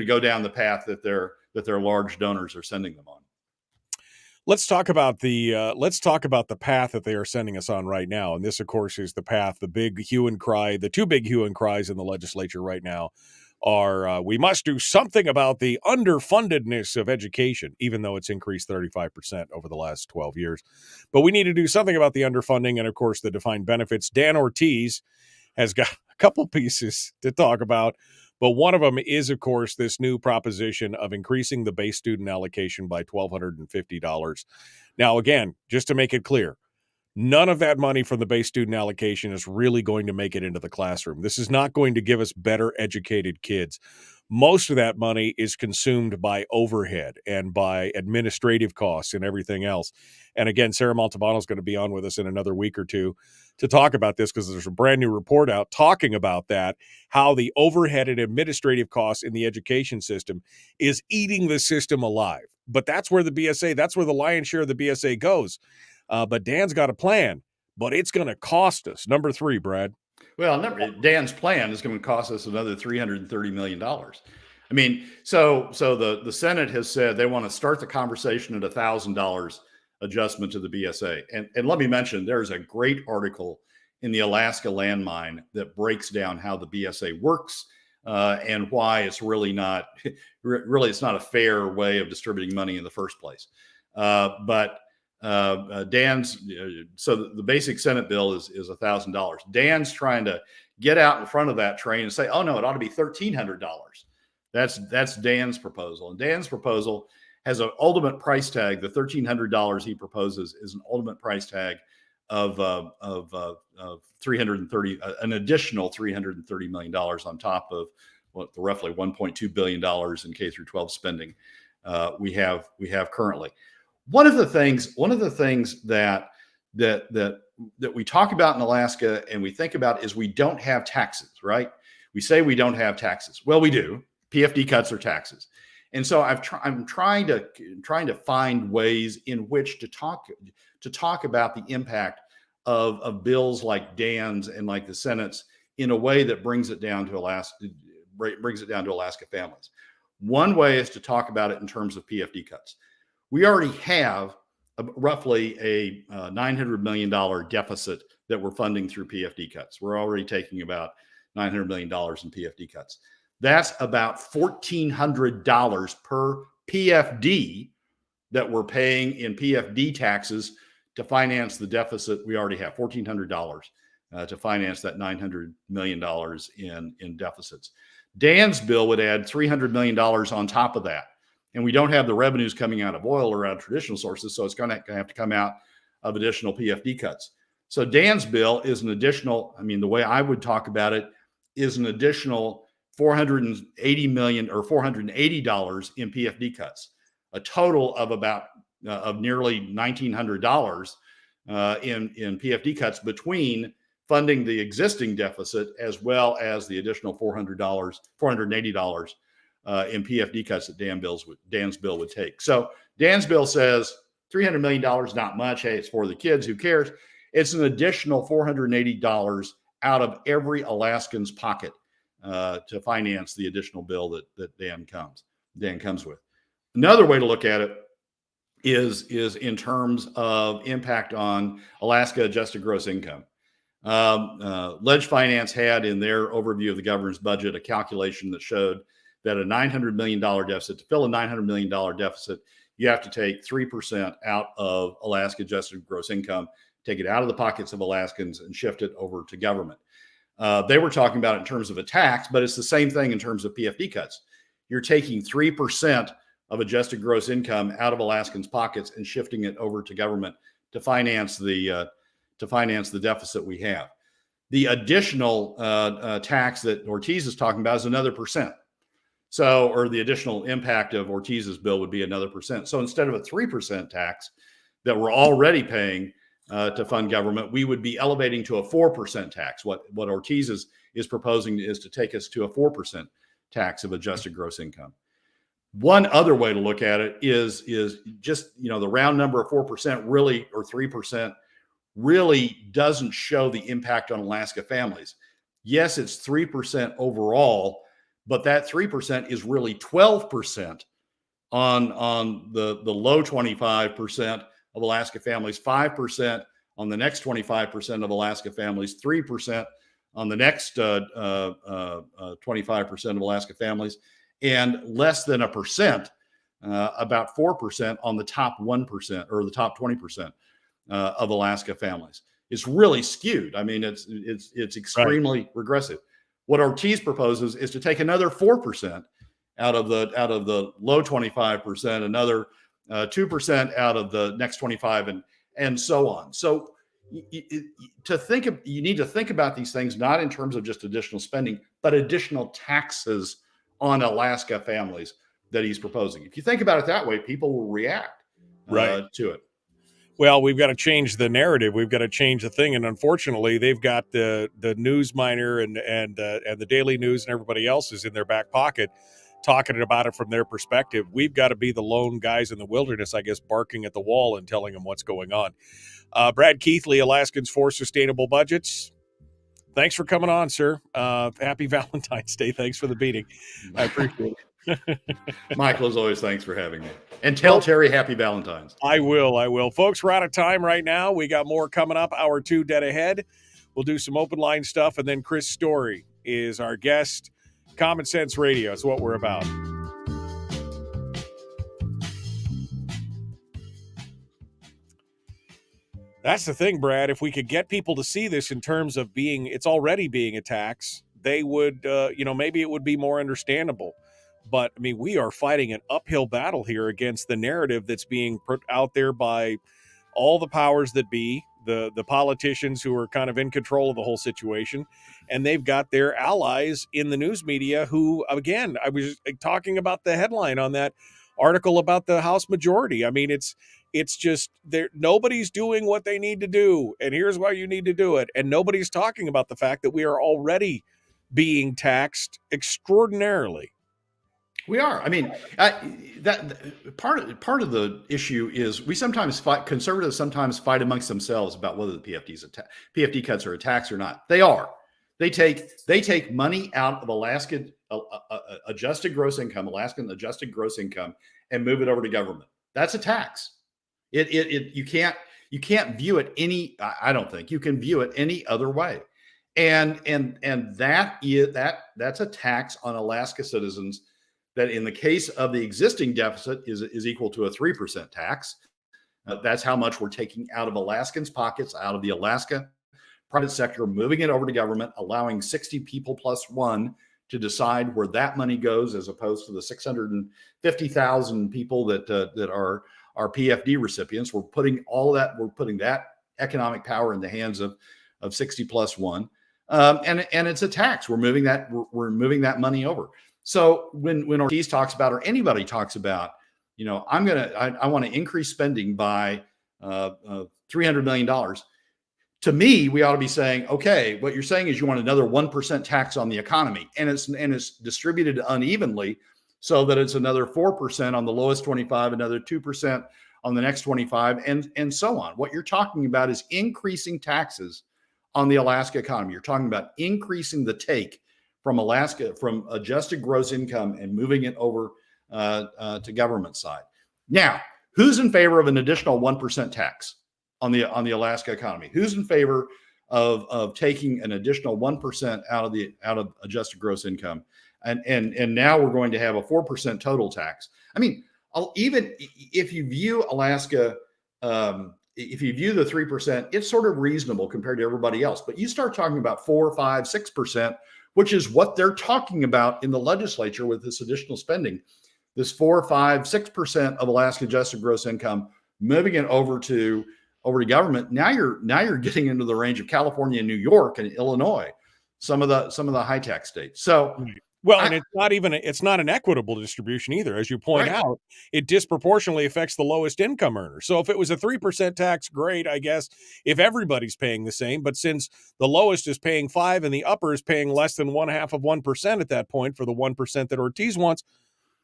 go down the path that their large donors are sending them on. Let's talk about the path that they are sending us on right now. And this, of course, is the path, the big hue and cry, the two big hue and cries in the legislature right now are, we must do something about the underfundedness of education, even though it's increased 35% over the last 12 years. But we need to do something about the underfunding and, of course, the defined benefits. Dan Ortiz has got a couple pieces to talk about. But one of them is, of course, this new proposition of increasing the base student allocation by $1,250. Now, again, just to make it clear, none of that money from the base student allocation is really going to make it into the classroom. This is not going to give us better educated kids. Most of that money is consumed by overhead and by administrative costs and everything else. And again, Sarah Montalbano is going to be on with us in another week or two to talk about this, because there's a brand new report out talking about that, how the overhead and administrative costs in the education system is eating the system alive. But that's where that's where the lion's share of the BSA goes. But Dan's got a plan, but it's going to cost us. Number 3, Brad. Well, Dan's plan is going to cost us another $330 million. I mean, so the Senate has said they want to start the conversation at $1,000 adjustment to the BSA. And let me mention, there's a great article in the Alaska Landmine that breaks down how the BSA works and why it's really it's not a fair way of distributing money in the first place. But Dan's, so the basic Senate bill is $1,000. Dan's trying to get out in front of that train and say, oh no, it ought to be $1,300. That's Dan's proposal. And Dan's proposal has an ultimate price tag. The $1,300 he proposes is an ultimate price tag of 330, an additional $330 million on top of the roughly $1.2 billion in K through 12 spending we have currently. One of the things that we talk about in Alaska and we think about is we don't have taxes, right? We say we don't have taxes. Well, we do. PFD cuts are taxes. And so I'm trying to find ways in which to talk about the impact of bills like Dan's and like the Senate's in a way that brings it down to Alaska families. One way is to talk about it in terms of PFD cuts. We already have roughly a $900 million deficit that we're funding through PFD cuts. We're already taking about $900 million in PFD cuts. That's about $1,400 per PFD that we're paying in PFD taxes to finance the deficit we already have, $1,400 to finance that $900 million in deficits. Dan's bill would add $300 million on top of that. And we don't have the revenues coming out of oil or out of traditional sources, so it's going to have to come out of additional PFD cuts. So Dan's bill is an additional, the way I would talk about it is an additional $480 million or $480 in PFD cuts, a total of nearly $1,900 in PFD cuts between funding the existing deficit as well as the additional $480 in PFD cuts that Dan's bill would take. So Dan's bill says $300 million, not much. Hey, it's for the kids. Who cares? It's an additional $480 out of every Alaskan's pocket to finance the additional bill that Dan comes with. Another way to look at it is in terms of impact on Alaska adjusted gross income. Ledge Finance had in their overview of the governor's budget a calculation that showed that a $900 million deficit, to fill a $900 million deficit, you have to take 3% out of Alaska adjusted gross income, take it out of the pockets of Alaskans and shift it over to government. They were talking about it in terms of a tax, but it's the same thing in terms of PFD cuts. You're taking 3% of adjusted gross income out of Alaskans' pockets and shifting it over to government to finance the deficit we have. The additional tax that Ortiz is talking about is another percent. So, or the additional impact of Ortiz's bill would be another percent. So instead of a 3% tax that we're already paying to fund government, we would be elevating to a 4% tax. What Ortiz is proposing is to take us to a 4% tax of adjusted gross income. One other way to look at it is just, the round number of 4% really, or 3%, really doesn't show the impact on Alaska families. Yes, it's 3% overall, but that 3% is really 12% on the low 25% of Alaska families, 5% on the next 25% of Alaska families, 3% on the next 25% of Alaska families, and less than 1%, about 4% on the top 1% or the top 20% of Alaska families. It's really skewed. I mean, it's extremely regressive. What Ortiz proposes is to take another 4% out of the low 25%, another 2% out of the next 25, and so on. So you need to think about these things not in terms of just additional spending, but additional taxes on Alaska families that he's proposing. If you think about it that way, people will react to it. Well, we've got to change the narrative. We've got to change the thing, and unfortunately, they've got the news miner and the Daily News and everybody else is in their back pocket, talking about it from their perspective. We've got to be the lone guys in the wilderness, I guess, barking at the wall and telling them what's going on. Brad Keithley, Alaskans for Sustainable Budgets. Thanks for coming on, sir. Happy Valentine's Day. Thanks for the beating. I appreciate it. Michael, as always, thanks for having me. And tell Terry happy Valentine's. I will. Folks, we're out of time right now. We got more coming up. Hour 2 dead ahead. We'll do some open line stuff, and then Chris Story is our guest. Common Sense Radio is what we're about. That's the thing, Brad. If we could get people to see this in terms of it's already being a tax, they would, maybe it would be more understandable. But, I mean, we are fighting an uphill battle here against the narrative that's being put out there by all the powers that be, the politicians who are kind of in control of the whole situation. And they've got their allies in the news media who, again, I was talking about the headline on that article about the House majority. I mean, it's just nobody's doing what they need to do. And here's why you need to do it. And nobody's talking about the fact that we are already being taxed extraordinarily. We are. I mean, that part of the issue is we sometimes fight. Conservatives sometimes fight amongst themselves about whether the PFD cuts are a tax or not. They are. They take money out of Alaska adjusted gross income, Alaskan adjusted gross income, and move it over to government. That's a tax. You can't view it I don't think you can view it any other way. And that's a tax on Alaska citizens. That in the case of the existing deficit is equal to a 3% tax. That's how much we're taking out of Alaskans' pockets, out of the Alaska private sector, moving it over to government, allowing 60 people plus one to decide where that money goes, as opposed to the 650,000 people that are PFD recipients. We're putting that economic power in the hands of 60 plus one, and it's a tax. We're moving that money over. So when Ortiz talks about, or anybody talks about, I want to increase spending by $300 million. to me, we ought to be saying, okay, what you're saying is you want another 1% tax on the economy, and it's distributed unevenly so that it's another 4% on the lowest 25, another 2% on the next 25, and so on. What you're talking about is increasing taxes on the Alaska economy. You're talking about increasing the take from Alaska, from adjusted gross income, and moving it over to government side. Now, who's in favor of an additional 1% tax on the Alaska economy? Who's in favor of taking an additional 1% out of adjusted gross income? And now we're going to have a 4% total tax. I mean, even if you view Alaska, if you view the 3%, it's sort of reasonable compared to everybody else. But you start talking about 4, 5, 6%, which is what they're talking about in the legislature with this additional spending. This 4, 5, 6% of Alaska adjusted gross income, moving it over to government. Now you're getting into the range of California, New York, and Illinois, some of the high tax states. So. Well, and it's not an equitable distribution either. As you point out, it disproportionately affects the lowest income earners. So if it was a 3% tax, great, I guess, if everybody's paying the same. But since the lowest is paying 5% and the upper is paying less than 0.5% at that point for the 1% that Ortiz wants,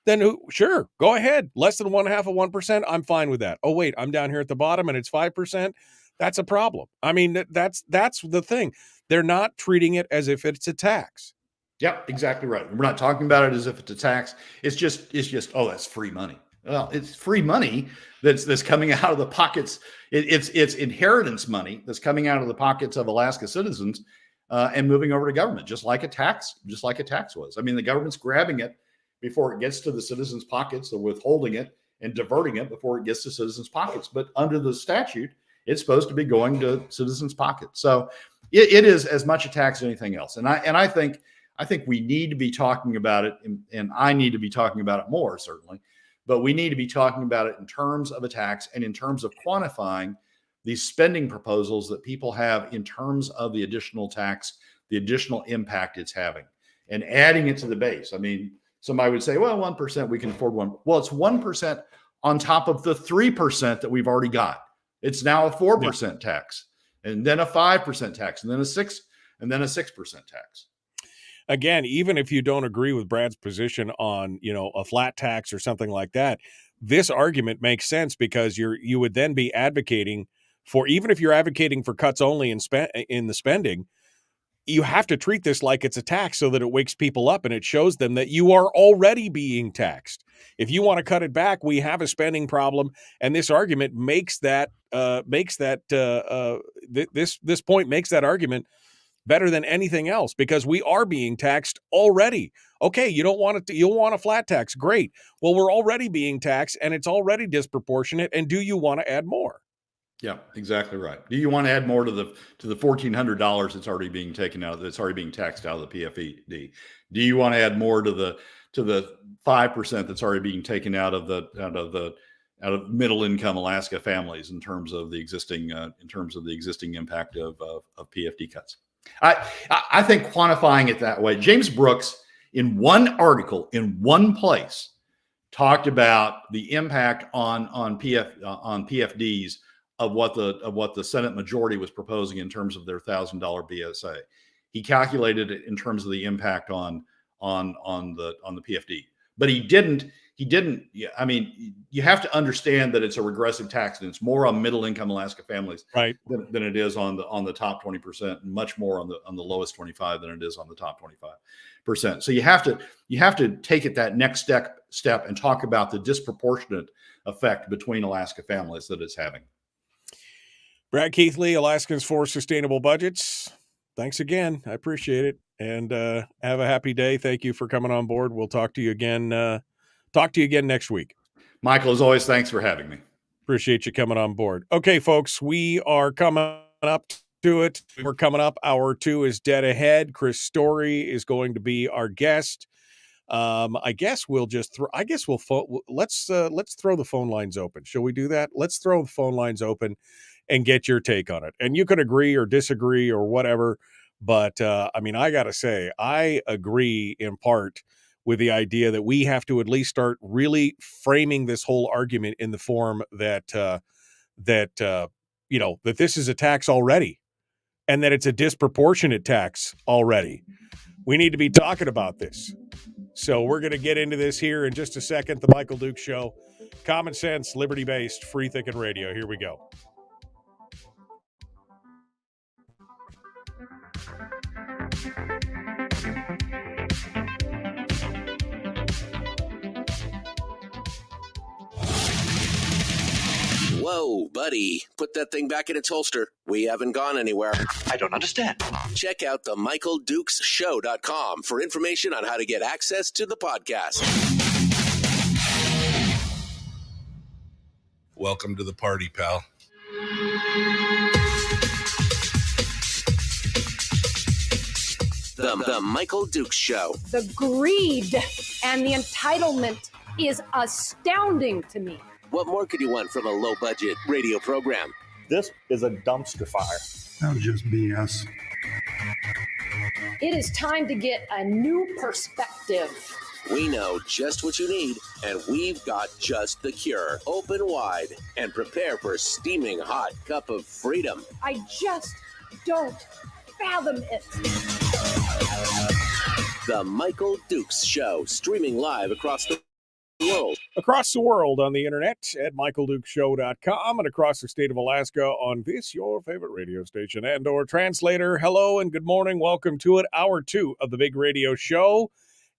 then sure, go ahead. Less than 0.5%, I'm fine with that. Oh, wait, I'm down here at the bottom and it's 5%. That's a problem. I mean, that's the thing. They're not treating it as if it's a tax. Yep, exactly right. We're not talking about it as if it's a tax. It's just, oh, that's free money. Well, it's free money that's coming out of the pockets. It's inheritance money that's coming out of the pockets of Alaska citizens and moving over to government, just like a tax was. I mean, the government's grabbing it before it gets to the citizens' pockets. They're withholding it and diverting it before it gets to citizens' pockets. But under the statute, it's supposed to be going to citizens' pockets. So it is as much a tax as anything else. And I think we need to be talking about it, and I need to be talking about it more, certainly, but we need to be talking about it in terms of a tax and in terms of quantifying these spending proposals that people have in terms of the additional tax, the additional impact it's having, and adding it to the base. I mean, somebody would say, well, 1%, we can afford one. Well, it's 1% on top of the 3% that we've already got. It's now a 4% tax, and then a 5% tax, and then a 6% tax. Again, even if you don't agree with Brad's position on, a flat tax or something like that, this argument makes sense because you would then be advocating for, even if you're advocating for cuts only in the spending, you have to treat this like it's a tax so that it wakes people up and it shows them that you are already being taxed. If you want to cut it back, we have a spending problem, and this argument makes that this point makes that argument better than anything else, because we are being taxed already. Okay, you don't want it, you'll want a flat tax. Great. Well, we're already being taxed and it's already disproportionate. And do you want to add more? Yeah, exactly right. Do you want to add more to the $1,400 that's already being taken out, that's already being taxed out of the PFD? Do you want to add more to the 5% that's already being taken out of middle income Alaska families in terms of the existing impact of PFD cuts? I think quantifying it that way. James Brooks, in one article in one place, talked about the impact on PFDs of what the Senate majority was proposing in terms of their $1,000 BSA. He calculated it in terms of the impact on the PFD, but he didn't. I mean, you have to understand that it's a regressive tax, and it's more on middle income Alaska families, right, than it is on the top 20%, and much more on the lowest 25 than it is on the top 25%. So you have to take it that next step and talk about the disproportionate effect between Alaska families that it's having. Brad Keithley, Alaskans for Sustainable Budgets. Thanks again. I appreciate it, and have a happy day. Thank you for coming on board. We'll talk to you again. Talk to you again next week. Michael, as always, thanks for having me. Appreciate you coming on board. Okay, folks, we are coming up to it. We're coming up. Hour 2 is dead ahead. Chris Story is going to be our guest. I guess we'll just let's throw the phone lines open. Shall we do that? Let's throw the phone lines open and get your take on it. And you could agree or disagree or whatever. But I mean, I got to say, I agree in part with the idea that we have to at least start really framing this whole argument in the form that this is a tax already. and that it's a disproportionate tax already. We need to be talking about this. So we're going to get into this here in just a second. The Michael Duke Show. Common sense, liberty-based, free-thinking radio. Here we go. Whoa, buddy. Put that thing back in its holster. We haven't gone anywhere. I don't understand. Check out the MichaelDukesShow.com for information on how to get access to the podcast. Welcome to the party, pal. The Michael Dukes Show. The greed and the entitlement is astounding to me. What more could you want from a low-budget radio program? This is a dumpster fire. That was just BS. It is time to get a new perspective. We know just what you need, and we've got just the cure. Open wide and prepare for a steaming hot cup of freedom. I just don't fathom it. The Michael Dukes Show, streaming live across the world. Across the world on the internet at michaeldukeshow.com and across the state of Alaska on this, your favorite radio station and or translator. Hello and good morning. Welcome to it. Hour 2 of the big radio show.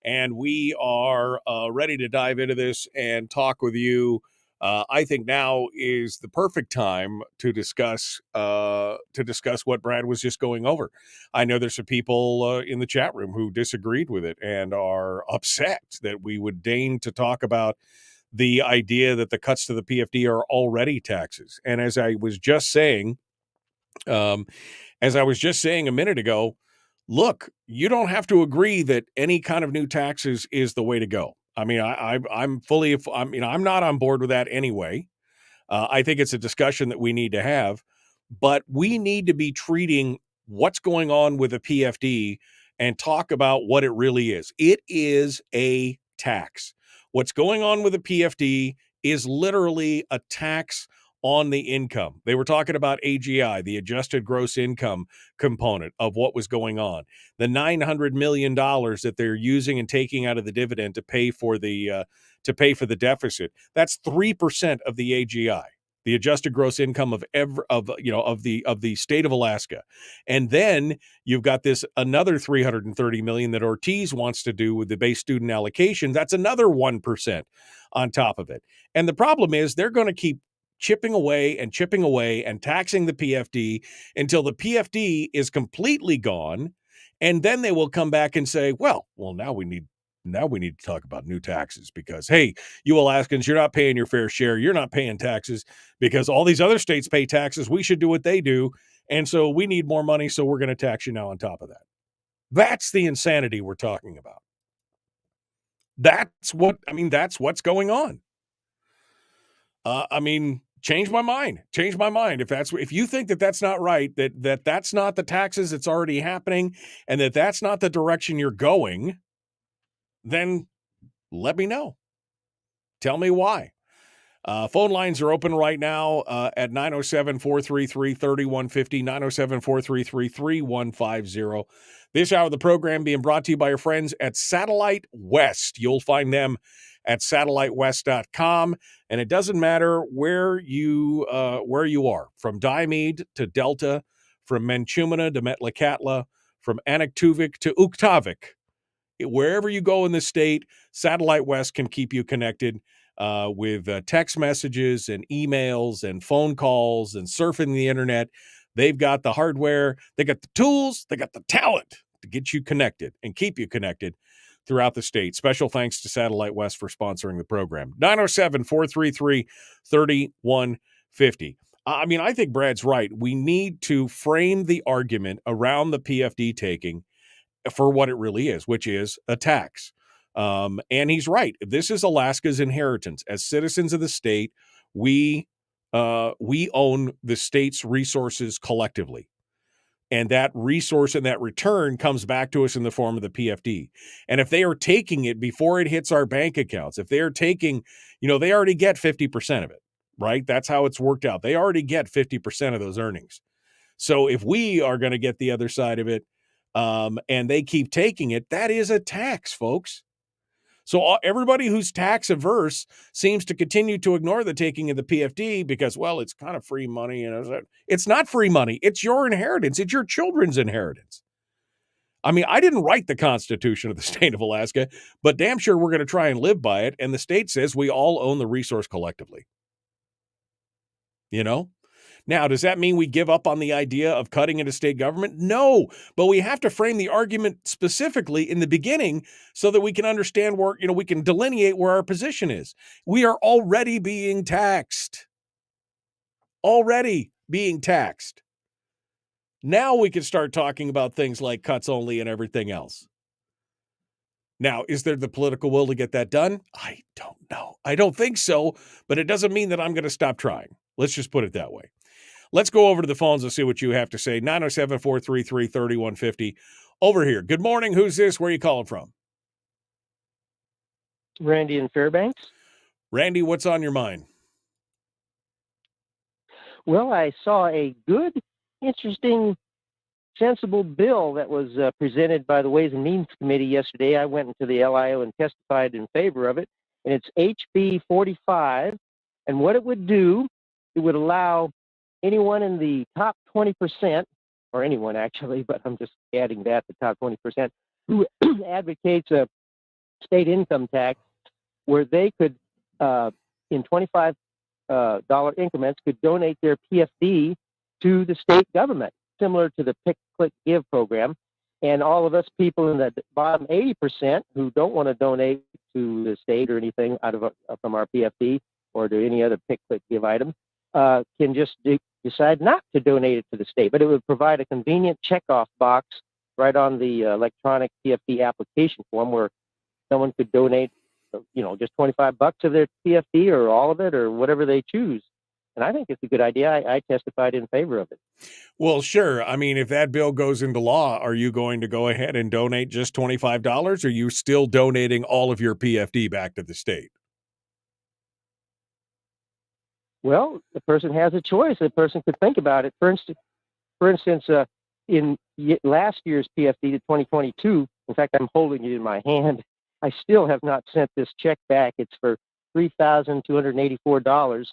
And we are ready to dive into this and talk with you. I think now is the perfect time to discuss what Brad was just going over. I know there's some people in the chat room who disagreed with it and are upset that we would deign to talk about the idea that the cuts to the PFD are already taxes. And as I was just saying a minute ago, look, you don't have to agree that any kind of new taxes is the way to go. I mean, I'm not on board with that anyway. I think it's a discussion that we need to have, but we need to be treating what's going on with the PFD and talk about what it really is. It is a tax. What's going on with the PFD is literally a tax on the income. They were talking about AGI, the adjusted gross income component of what was going on. The $900 million that they're using and taking out of the dividend to pay for the deficit. That's 3% of the AGI, the adjusted gross income of the state of Alaska. And then you've got this another $330 million that Ortiz wants to do with the base student allocation. That's another 1% on top of it. And the problem is they're going to keep chipping away and taxing the PFD until the PFD is completely gone. And then they will come back and say, well, now we need to talk about new taxes because, hey, you Alaskans, you're not paying your fair share. You're not paying taxes because all these other states pay taxes. We should do what they do. And so we need more money. So we're going to tax you now on top of that. That's the insanity we're talking about. That's what's going on. Change my mind. If you think that that's not right, that's not the taxes that's already happening, and that's not the direction you're going, then let me know. Tell me why. Phone lines are open right now at 907-433-3150, 907-433-3150. This hour of the program being brought to you by your friends at Satellite West. You'll find them at satellitewest.com. And it doesn't matter where you are, from Diomede to Delta, from Menchumina to Metlakatla, from Anaktuvik to Ukhtavik. Wherever you go in the state, Satellite West can keep you connected with text messages and emails and phone calls and surfing the internet. They've got the hardware, they got the tools, they got the talent to get you connected and keep you connected throughout the state. Special thanks to Satellite West for sponsoring the program. 907-433-3150. I think Brad's right. We need to frame the argument around the PFD taking for what it really is, which is a tax. And he's right. This is Alaska's inheritance. As citizens of the state, we own the state's resources collectively. And that resource and that return comes back to us in the form of the PFD. And if they are taking it before it hits our bank accounts, if they are taking, they already get 50% of it, right? That's how it's worked out. They already get 50% of those earnings. So if we are going to get the other side of it, and they keep taking it, that is a tax, folks. So everybody who's tax averse seems to continue to ignore the taking of the PFD because, well, it's kind of free money. It's not free money. It's your inheritance. It's your children's inheritance. I mean, I didn't write the Constitution of the state of Alaska, but damn sure we're going to try and live by it. And the state says we all own the resource collectively. You know? Now, does that mean we give up on the idea of cutting into state government? No, but we have to frame the argument specifically in the beginning so that we can understand where, we can delineate where our position is. We are already being taxed. Already being taxed. Now we can start talking about things like cuts only and everything else. Now, is there the political will to get that done? I don't know. I don't think so, but it doesn't mean that I'm going to stop trying. Let's just put it that way. Let's go over to the phones and see what you have to say. 907-433-3150. Over here. Good morning. Who's this? Where are you calling from? Randy in Fairbanks. Randy, what's on your mind? Well, I saw a good, interesting, sensible bill that was presented by the Ways and Means Committee yesterday. I went into the LIO and testified in favor of it, and it's HB 45. And what it would do, it would allow anyone in the top 20%, or anyone actually, but I'm just adding that, the top 20%, who advocates a state income tax where they could, in $25 increments, could donate their PFD to the state government, similar to the Pick, Click, Give program. And all of us people in the bottom 80% who don't want to donate to the state or anything from our PFD or to any other Pick, Click, Give item, can just decide not to donate it to the state. But it would provide a convenient checkoff box right on the electronic PFD application form where someone could donate, just $25 of their PFD or all of it or whatever they choose. And I think it's a good idea. I testified in favor of it. Well, sure. I mean, if that bill goes into law, are you going to go ahead and donate just $25? Or are you still donating all of your PFD back to the state? Well, the person has a choice. The person could think about it. For instance, in last year's PFD to 2022, in fact, I'm holding it in my hand. I still have not sent this check back. It's for $3,284.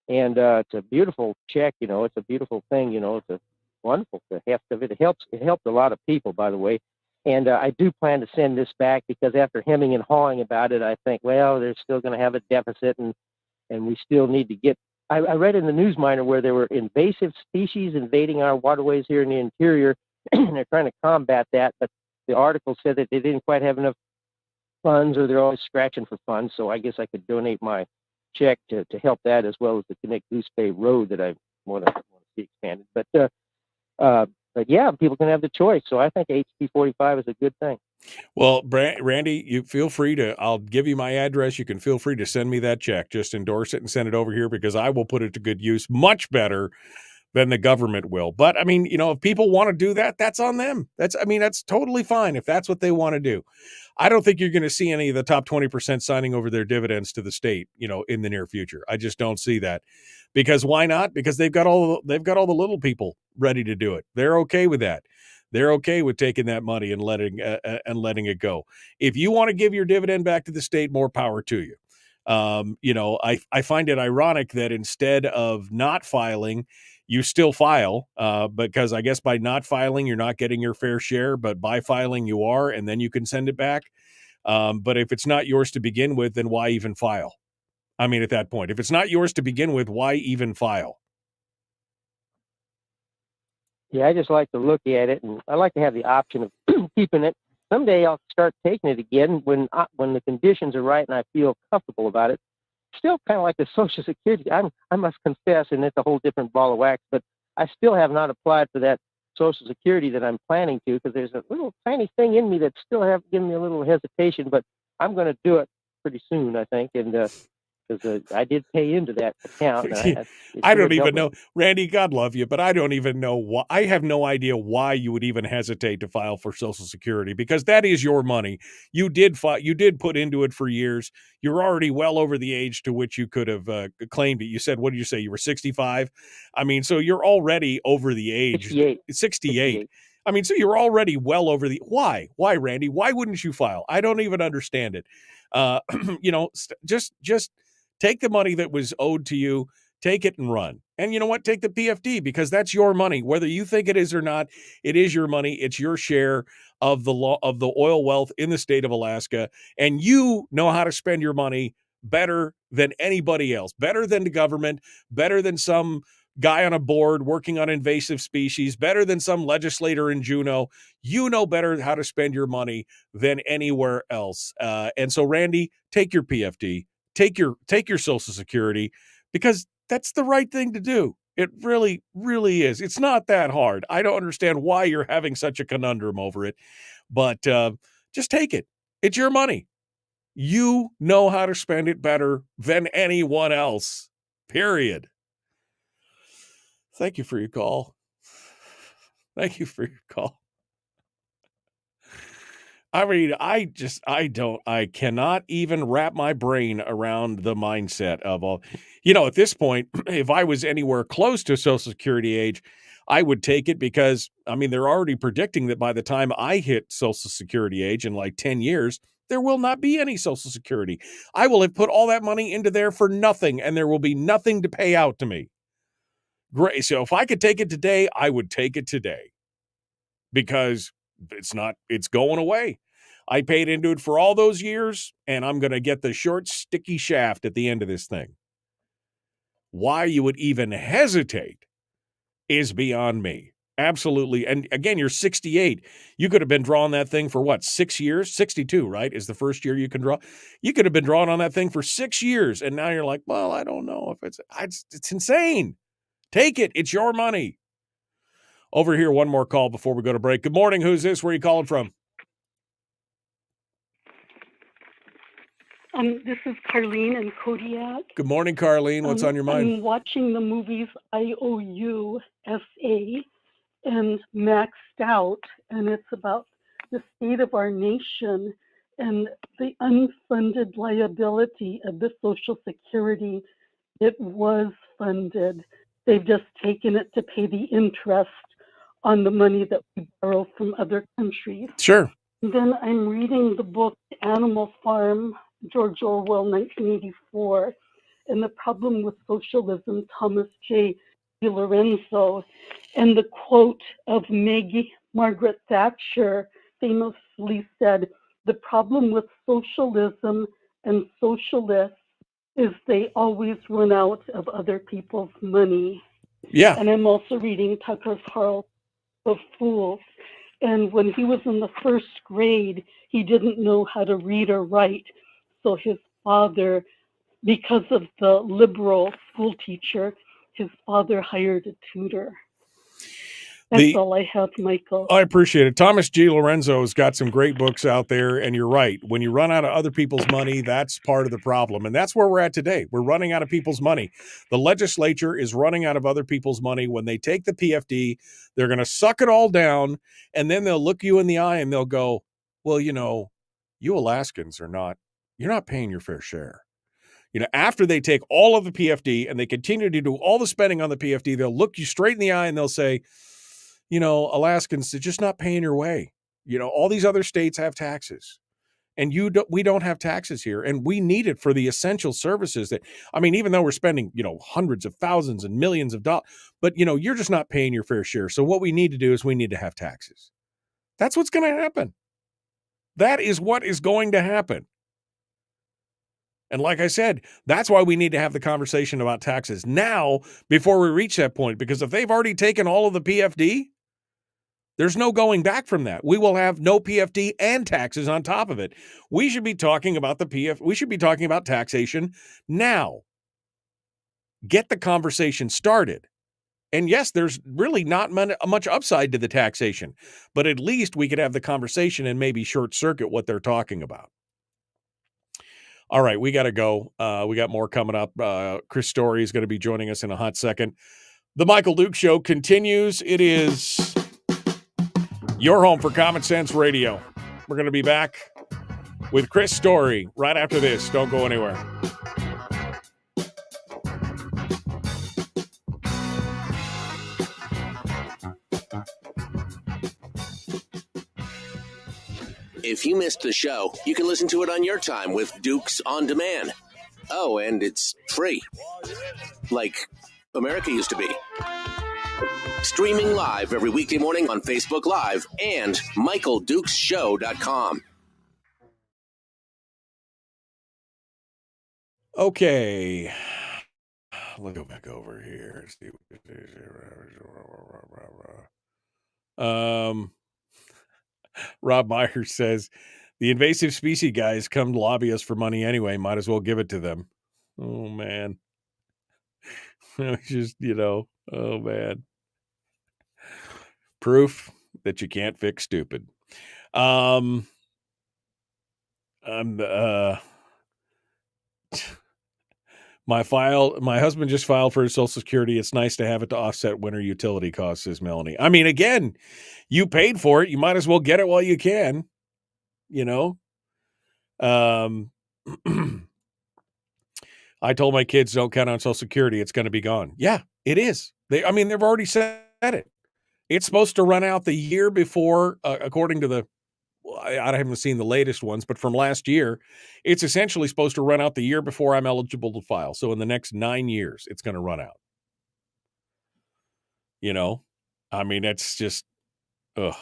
And it's a beautiful check, it's a beautiful thing, it's a wonderful, the heft of it. It helped a lot of people, by the way. And I do plan to send this back because after hemming and hawing about it, I think, well, they're still going to have a deficit and we still need to get, I read in the Newsminer where there were invasive species invading our waterways here in the interior, and they're trying to combat that. But the article said that they didn't quite have enough funds, or they're always scratching for funds. So I guess I could donate my check to help that, as well as the Connect Goose Bay Road that I want to see expanded. But yeah, people can have the choice. So I think HB 45 is a good thing. Well, Randy, you feel free to, I'll give you my address. You can feel free to send me that check. Just endorse it and send it over here because I will put it to good use much better than the government will. But I mean, if people want to do that, that's on them. That's totally fine if that's what they want to do. I don't think you're going to see any of the top 20% signing over their dividends to the state, in the near future. I just don't see that. Because why not? Because they've got all the little people ready to do it. They're okay with that. They're okay with taking that money and letting it go. If you want to give your dividend back to the state, more power to you. I find it ironic that instead of not filing, you still file, because I guess by not filing, you're not getting your fair share, but by filing, you are, and then you can send it back. But if it's not yours to begin with, then why even file? I mean, at that point, if it's not yours to begin with, why even file? Yeah, I just like to look at it, and I like to have the option of keeping it. Someday I'll start taking it again when the conditions are right and I feel comfortable about it. Still kind of like the Social Security. I must confess, and it's a whole different ball of wax, but I still have not applied for that Social Security that I'm planning to, because there's a little tiny thing in me that still have given me a little hesitation, but I'm going to do it pretty soon, I think. And because I did pay into that account. And I don't even know, Randy, God love you, but I don't even know why. I have no idea why you would even hesitate to file for Social Security, because that is your money. You did put into it for years. You're already well over the age to which you could have claimed it. You said, what did you say? You were 65. I mean, so you're already over the age. 68. I mean, so you're already well over the. Why, Randy? Why wouldn't you file? I don't even understand it. Just take the money that was owed to you, take it and run. And you know what? Take the PFD, because that's your money. Whether you think it is or not, it is your money. It's your share of the oil wealth in the state of Alaska. And you know how to spend your money better than anybody else, better than the government, better than some guy on a board working on invasive species, better than some legislator in Juneau. You know better how to spend your money than anywhere else. And so, Randy, take your PFD. Take your Social Security, because that's the right thing to do. It really, really is. It's not that hard. I don't understand why you're having such a conundrum over it, but just take it. It's your money. You know how to spend it better than anyone else, period. Thank you for your call. Thank you for your call. I mean, I cannot even wrap my brain around the mindset of all, at this point, if I was anywhere close to Social Security age, I would take it, because, I mean, they're already predicting that by the time I hit Social Security age in like 10 years, there will not be any Social Security. I will have put all that money into there for nothing, and there will be nothing to pay out to me. Great. So if I could take it today, I would take it today, because it's going away. I paid into it for all those years, and I'm going to get the short, sticky shaft at the end of this thing. Why you would even hesitate is beyond me. Absolutely. And again, you're 68. You could have been drawing that thing for what, 6 years? 62, right? Is the first year you can draw. You could have been drawing on that thing for 6 years. And now you're like, well, I don't know if it's insane. Take it. It's your money. Over here, one more call before we go to break. Good morning. Who's this? Where are you calling from? This is Carlene in Kodiak. Good morning, Carlene. What's on your mind? I'm watching the movies IOUSA and Maxed Out, and it's about the state of our nation and the unfunded liability of the Social Security. It was funded. They've just taken it to pay the interest on the money that we borrow from other countries. Sure. And then I'm reading the book Animal Farm, George Orwell, 1984, and the problem with socialism, Thomas J. DiLorenzo, and the quote of Margaret Thatcher famously said, the problem with socialism and socialists is they always run out of other people's money. Yeah. And I'm also reading Tucker Carlson of Fools. And when he was in the first grade, he didn't know how to read or write. So his father, because of the liberal school teacher, his father hired a tutor. That's all I have, Michael. I appreciate it. Thomas G. Lorenzo's got some great books out there, and you're right. When you run out of other people's money, that's part of the problem. And that's where we're at today. We're running out of people's money. The legislature is running out of other people's money. When they take the PFD, they're going to suck it all down, and then they'll look you in the eye and they'll go, well, you Alaskans you're not paying your fair share. After they take all of the PFD and they continue to do all the spending on the PFD, they'll look you straight in the eye and they'll say, Alaskans, they're just not paying your way. All these other states have taxes, and we don't have taxes here, and we need it for the essential services even though we're spending, hundreds of thousands and millions of dollars, but, you're just not paying your fair share. So what we need to do is we need to have taxes. That's what's going to happen. That is what is going to happen. And like I said, that's why we need to have the conversation about taxes now before we reach that point, because if they've already taken all of the PFD, there's no going back from that. We will have no PFD and taxes on top of it. We should be talking about we should be talking about taxation now. Get the conversation started. And yes, there's really not much upside to the taxation, but at least we could have the conversation and maybe short circuit what they're talking about. All right, we got to go. We got more coming up. Chris Story is going to be joining us in a hot second. The Michael Duke Show continues. It is your home for Common Sense Radio. We're going to be back with Chris Story right after this. Don't go anywhere. If you missed the show, you can listen to it on your time with Dukes on Demand. Oh, and it's free. Like America used to be. Streaming live every weekday morning on Facebook Live and MichaelDukesShow.com. Okay. Let's go back over here. Rob Myers says, the invasive species guys come to lobby us for money anyway. Might as well give it to them. Oh, man. Just, oh, man. Proof that you can't fix stupid. My husband just filed for his Social Security. It's nice to have it to offset winter utility costs, says Melanie. I mean, again, you paid for it. You might as well get it while you can, I told my kids, don't count on Social Security. It's going to be gone. Yeah, it is. They've already said it. It's supposed to run out the year before, according to I haven't seen the latest ones, but from last year, it's essentially supposed to run out the year before I'm eligible to file. So in the next 9 years, it's going to run out. It's just, ugh.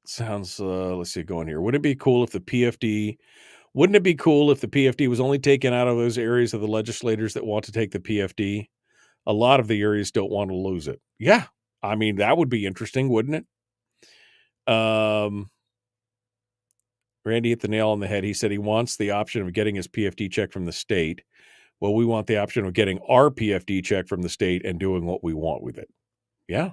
Sounds, let's see, going here. Wouldn't it be cool if the PFD was only taken out of those areas of the legislators that want to take the PFD? A lot of the areas don't want to lose it. Yeah. That would be interesting, wouldn't it? Randy hit the nail on the head. He said he wants the option of getting his PFD check from the state. Well, we want the option of getting our PFD check from the state and doing what we want with it. Yeah.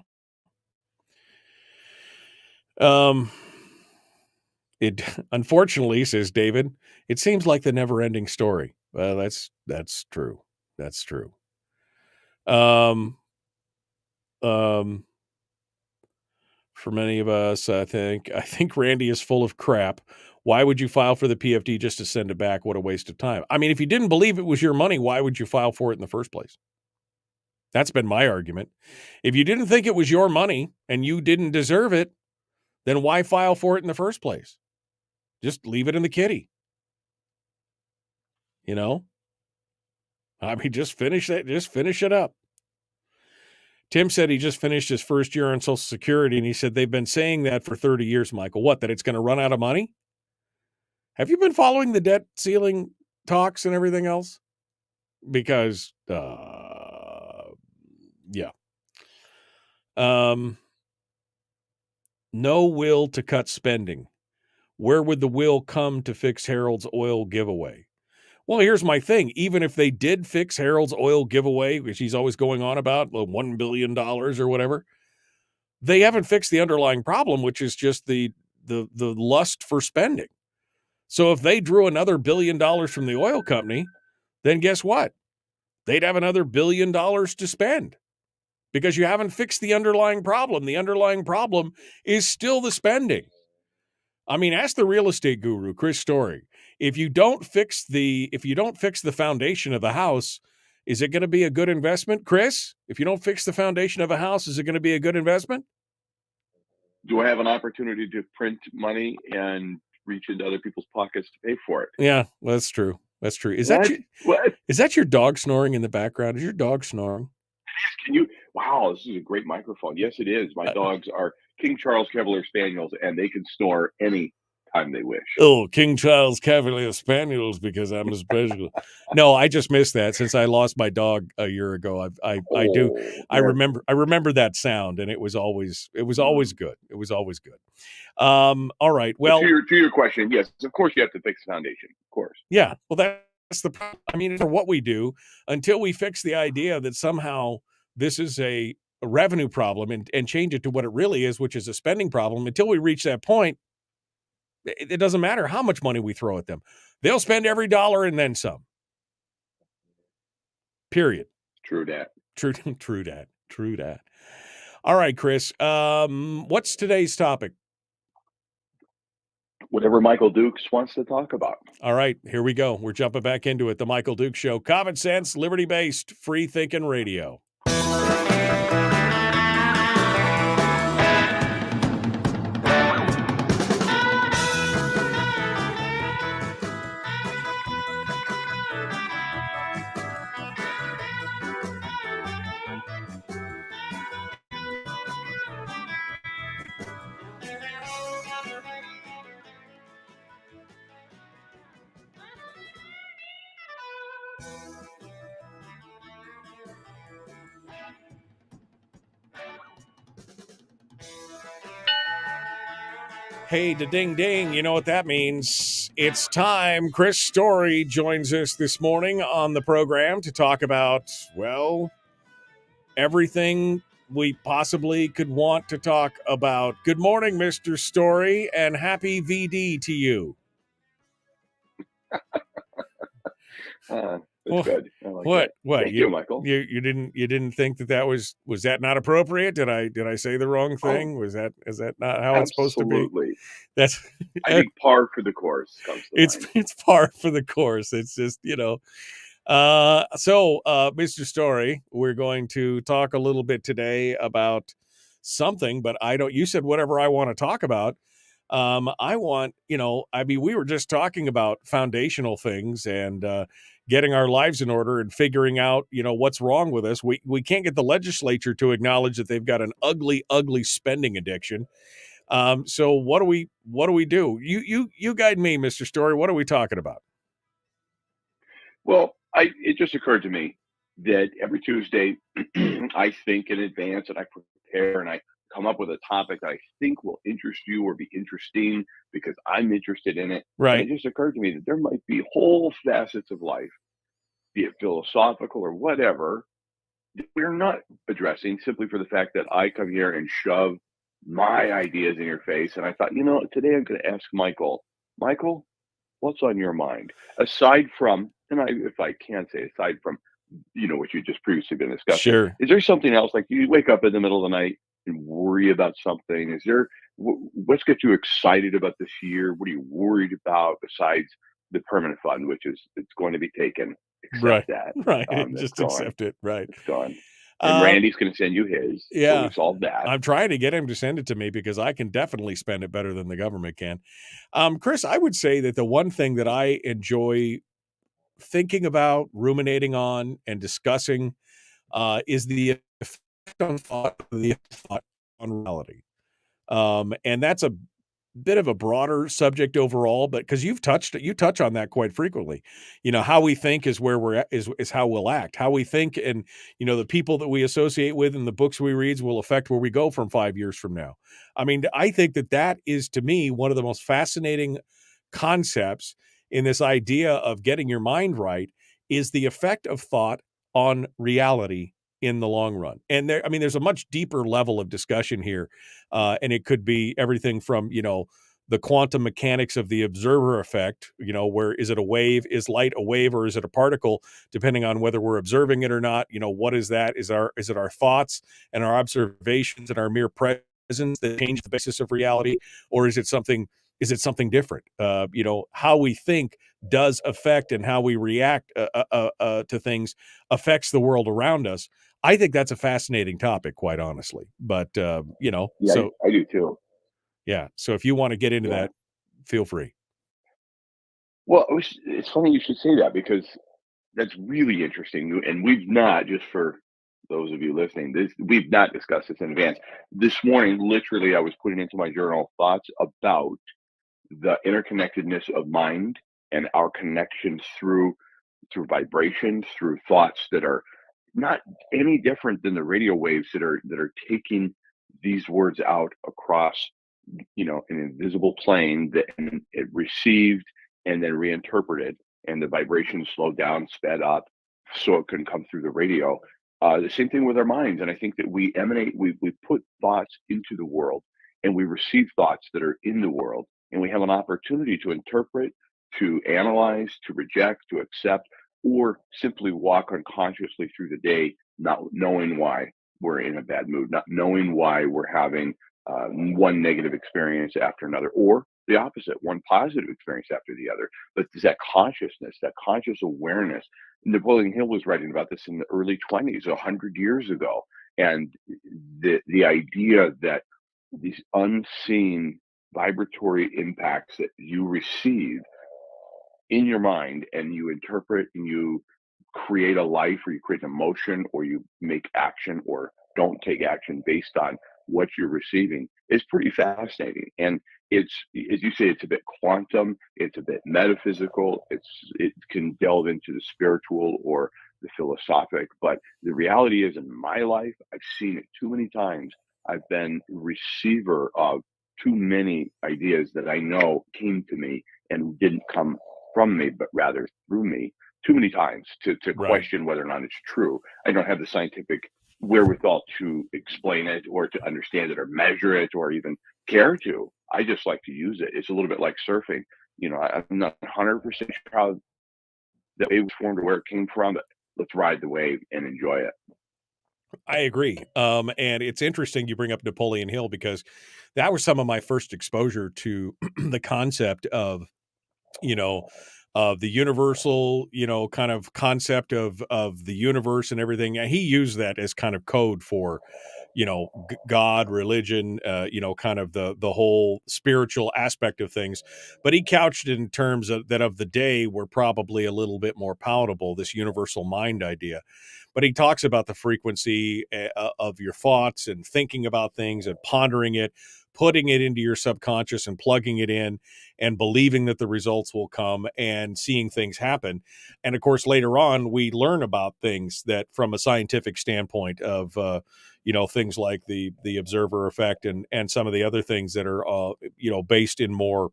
It unfortunately, says David, it seems like the never-ending story. Well, that's true. That's true. For many of us, I think Randy is full of crap. Why would you file for the PFD just to send it back? What a waste of time. If you didn't believe it was your money, why would you file for it in the first place? That's been my argument. If you didn't think it was your money and you didn't deserve it, then why file for it in the first place? Just leave it in the kitty. Just finish that. Just finish it up. Tim said he just finished his first year on Social Security, and he said they've been saying that for 30 years, Michael. What, that it's going to run out of money? Have you been following the debt ceiling talks and everything else? Because, yeah. No will to cut spending. Where would the will come to fix Harold's oil giveaway? Well, here's my thing. Even if they did fix Harold's oil giveaway, which he's always going on about, $1 billion or whatever, they haven't fixed the underlying problem, which is just the lust for spending. So if they drew another $1 billion from the oil company, then guess what? They'd have another $1 billion to spend because you haven't fixed the underlying problem. The underlying problem is still the spending. Ask the real estate guru, Chris Story. If you don't fix the foundation of the house, is it going to be a good investment, Chris? If you don't fix the foundation of a house, is it going to be a good investment? Do I have an opportunity to print money and reach into other people's pockets to pay for it? Yeah, that's true. That's true. Is that your dog snoring in the background? Is your dog snoring? Can you? Wow, this is a great microphone. Yes, it is. My dogs are King Charles Cavalier Spaniels, and they can snore any time they wish. Oh, King Charles Cavalier Spaniels, because I'm a special. No, I just missed that since I lost my dog a year ago. I remember that sound, and it was always good. It was always good. All right. Well, to your question, yes, of course you have to fix the foundation. Of course. Yeah. Well, that's the problem. For what we do, until we fix the idea that somehow this is a revenue problem and change it to what it really is, which is a spending problem, until we reach that point, It doesn't matter how much money we throw at them. They'll spend every dollar and then some. Period. True that. True that. True that. All right, Chris. What's today's topic? Whatever Michael Dukes wants to talk about. All right, here we go. We're jumping back into it. The Michael Dukes Show. Common sense, liberty-based, free-thinking radio. Hey, da-ding ding, you know what that means. It's time. Chris Story joins us this morning on the program to talk about, well, everything we possibly could want to talk about. Good morning, Mr. Story, and happy VD to you. That's good. I like What? that. What? Thank you, Michael. You didn't think that was that not appropriate? Did I say the wrong thing? Is that not how it's supposed to be? Absolutely. That's I think par for the course comes to mind. It's par for the course. It's just, So, Mr. Story, we're going to talk a little bit today about something, but you said whatever I want to talk about. I want, we were just talking about foundational things and getting our lives in order and figuring out, what's wrong with us. We can't get the legislature to acknowledge that they've got an ugly, ugly spending addiction. So what do we do? You guide me, Mr. Story. What are we talking about? Well, it just occurred to me that every Tuesday I think in advance and I prepare and I come up with a topic that I think will interest you or be interesting because I'm interested in it. Right. And it just occurred to me that there might be whole facets of life, be it philosophical or whatever, that we're not addressing simply for the fact that I come here and shove my ideas in your face. And I thought, today I'm going to ask Michael, what's on your mind? Aside from, if I can say, aside from, what you just previously been discussing. Sure. Is there something else? Like you wake up in the middle of the night and worry about something? Is there, what's got you excited about this year? What are you worried about besides the permanent fund, which is, it's going to be taken? Accept that. Right. Just accept it. Right. It's gone. And Randy's going to send you his. Yeah. So we solved that. I'm trying to get him to send it to me because I can definitely spend it better than the government can. Chris, I would say that the one thing that I enjoy thinking about, ruminating on, and discussing is the effect on thought, on reality. And that's a bit of a broader subject overall, but because you touch on that quite frequently. How we think is where we're at, is how we'll act. How we think and the people that we associate with and the books we read will affect where we go from 5 years from now. I mean, I think that is, to me, one of the most fascinating concepts in this idea of getting your mind right is the effect of thought on reality in the long run. And there's a much deeper level of discussion here. And it could be everything from, the quantum mechanics of the observer effect, where is it a wave? Is light a wave or is it a particle? Depending on whether we're observing it or not, what is that? Is it our thoughts and our observations and our mere presence that change the basis of reality? Or is it something different? How we think does affect, and how we react to things affects the world around us. I think that's a fascinating topic, quite honestly. But, Yeah, so I do too. Yeah. So if you want to get into that, feel free. Well, it's funny you should say that because that's really interesting. And we've not, just for those of you listening, we've not discussed this in advance. This morning, literally, I was putting into my journal thoughts about the interconnectedness of mind and our connections through vibration, through thoughts that are not any different than the radio waves that are taking these words out across, an invisible plane that it received and then reinterpreted, and the vibration slowed down, sped up, so it couldn't come through the radio. The same thing with our minds. And I think that we put thoughts into the world, and we receive thoughts that are in the world. and we have an opportunity to interpret, to analyze, to reject, to accept, or simply walk unconsciously through the day, not knowing why we're in a bad mood, not knowing why we're having one negative experience after another, or the opposite, one positive experience after the other. But there's that consciousness, that conscious awareness. Napoleon Hill was writing about this in the early 20s, 100 years ago. And the idea that these unseen vibratory impacts that you receive in your mind, and you interpret and you create a life, or you create an emotion, or you make action or don't take action based on what you're receiving, is pretty fascinating. And it's, as you say, it's a bit quantum, it's a bit metaphysical, it can delve into the spiritual or the philosophic. But the reality is, in my life, I've seen it too many times. I've been receiver of too many ideas that I know came to me and didn't come from me, but rather through me, too many times to question whether or not it's true. I don't have the scientific wherewithal to explain it, or to understand it, or measure it, or even care to. I just like to use it. It's a little bit like surfing. I'm not 100% sure how the wave was formed or where it came from, but let's ride the wave and enjoy it. I agree. And it's interesting you bring up Napoleon Hill, because that was some of my first exposure to the concept of, of the universal, kind of concept of the universe and everything. And he used that as kind of code for, God, religion, kind of the whole spiritual aspect of things. But he couched it in terms of the day were probably a little bit more palatable, this universal mind idea. But he talks about the frequency of your thoughts and thinking about things and pondering it, putting it into your subconscious and plugging it in and believing that the results will come and seeing things happen. And of course, later on, we learn about things that from a scientific standpoint of, things like the observer effect and some of the other things that are, based in more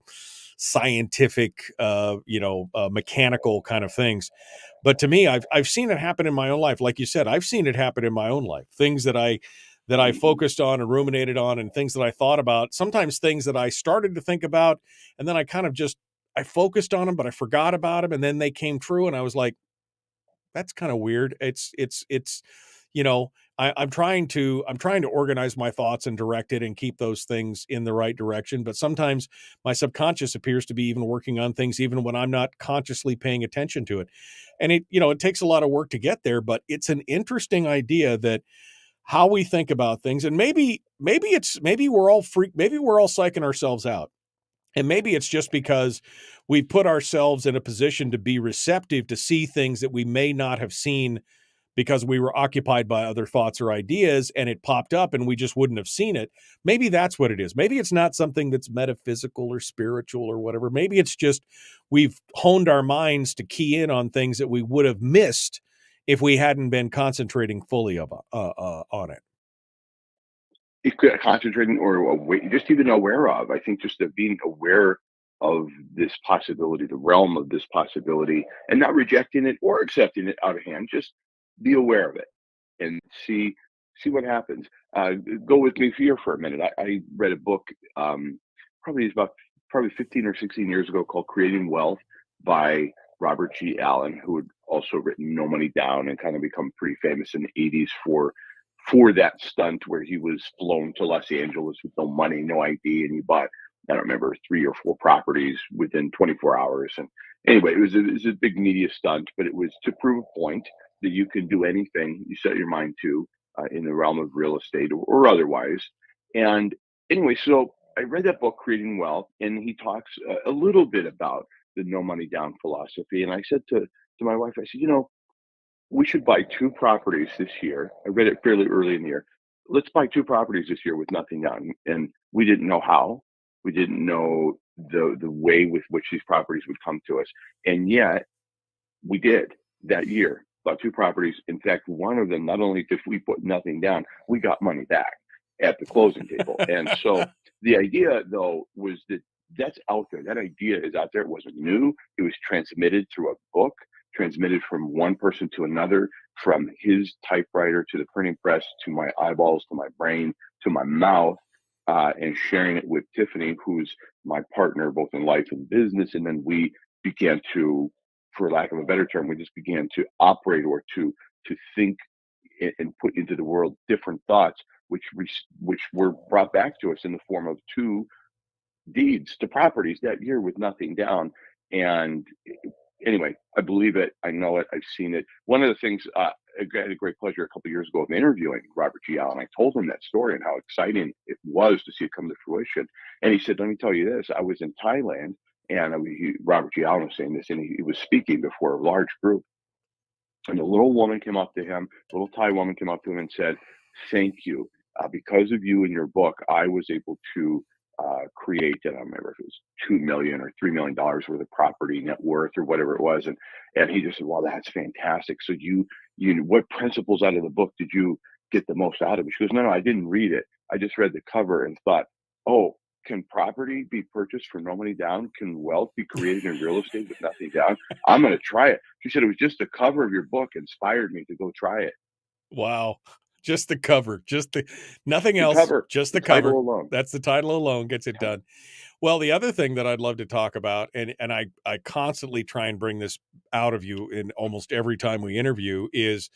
scientific, mechanical kind of things. But to me, I've seen it happen in my own life. Like you said, I've seen it happen in my own life. Things that I focused on and ruminated on, and things that I thought about, sometimes things that I started to think about, and then I kind of I focused on them, but I forgot about them. And then they came true. And I was like, that's kind of weird. I'm trying to organize my thoughts and direct it and keep those things in the right direction. But sometimes my subconscious appears to be even working on things, even when I'm not consciously paying attention to it. And it takes a lot of work to get there, but it's an interesting idea that how we think about things. And maybe we're all psyching ourselves out. And maybe it's just because we put ourselves in a position to be receptive to see things that we may not have seen because we were occupied by other thoughts or ideas, and it popped up and we just wouldn't have seen it. Maybe that's what it is. Maybe it's not something that's metaphysical or spiritual or whatever. Maybe it's just we've honed our minds to key in on things that we would have missed if we hadn't been concentrating fully on it. It could concentrating or just even aware of. I think just being aware of this possibility, the realm of this possibility, and not rejecting it or accepting it out of hand. Just be aware of it and see what happens. Go with me here for a minute. I read a book probably 15 or 16 years ago called Creating Wealth by Robert G. Allen, who had also written No Money Down and kind of become pretty famous in the 80s for that stunt where he was flown to Los Angeles with no money, no ID, and he bought, I don't remember, 3 or 4 properties within 24 hours. And anyway, it was a big media stunt, but it was to prove a point that you can do anything you set your mind to in the realm of real estate or otherwise. And anyway, so I read that book, Creating Wealth, and he talks a little bit about the no money down philosophy. And I said to my wife, I said, we should buy 2 properties this year. I read it fairly early in the year. Let's buy 2 properties this year with nothing down. And we didn't know how. We didn't know the way with which these properties would come to us. And yet we did that year, bought 2 properties. In fact, one of them, not only did we put nothing down, we got money back at the closing table. And so the idea, though, was that that's out there. That idea is out there. It wasn't new. It was transmitted through a book, transmitted from one person to another, from his typewriter to the printing press, to my eyeballs, to my brain, to my mouth. and sharing it with Tiffany, who's my partner both in life and business. And then we began to, for lack of a better term, we just began to operate or to think and put into the world different thoughts, which were brought back to us in the form of 2 deeds to properties that year with nothing down. And anyway, I believe it. I know it. I've seen it. One of the things I had a great pleasure a couple of years ago of interviewing Robert G. Allen. I told him that story and how exciting it was to see it come to fruition. And he said, "Let me tell you this. I was in Thailand, and Robert G. Allen was saying this, and he was speaking before a large group. And a little woman came up to him, a little Thai woman came up to him and said, 'Thank you. Because of you and your book, I was able to create, I don't remember if it was $2 million or $3 million worth of property net worth or whatever it was.' And he just said, 'Well, that's fantastic. So you what principles out of the book did you get the most out of it?' She goes, 'No, I didn't read it. I just read the cover and thought, oh, can property be purchased for no money down? Can wealth be created in real estate with nothing down? I'm going to try it.' She said, 'It was just the cover of your book inspired me to go try it.'" Wow. Just the cover, nothing The else, cover, just the the cover. title alone. That's the title alone gets it done. Well, the other thing that I'd love to talk about, and I constantly try and bring this out of you in almost every time we interview, is,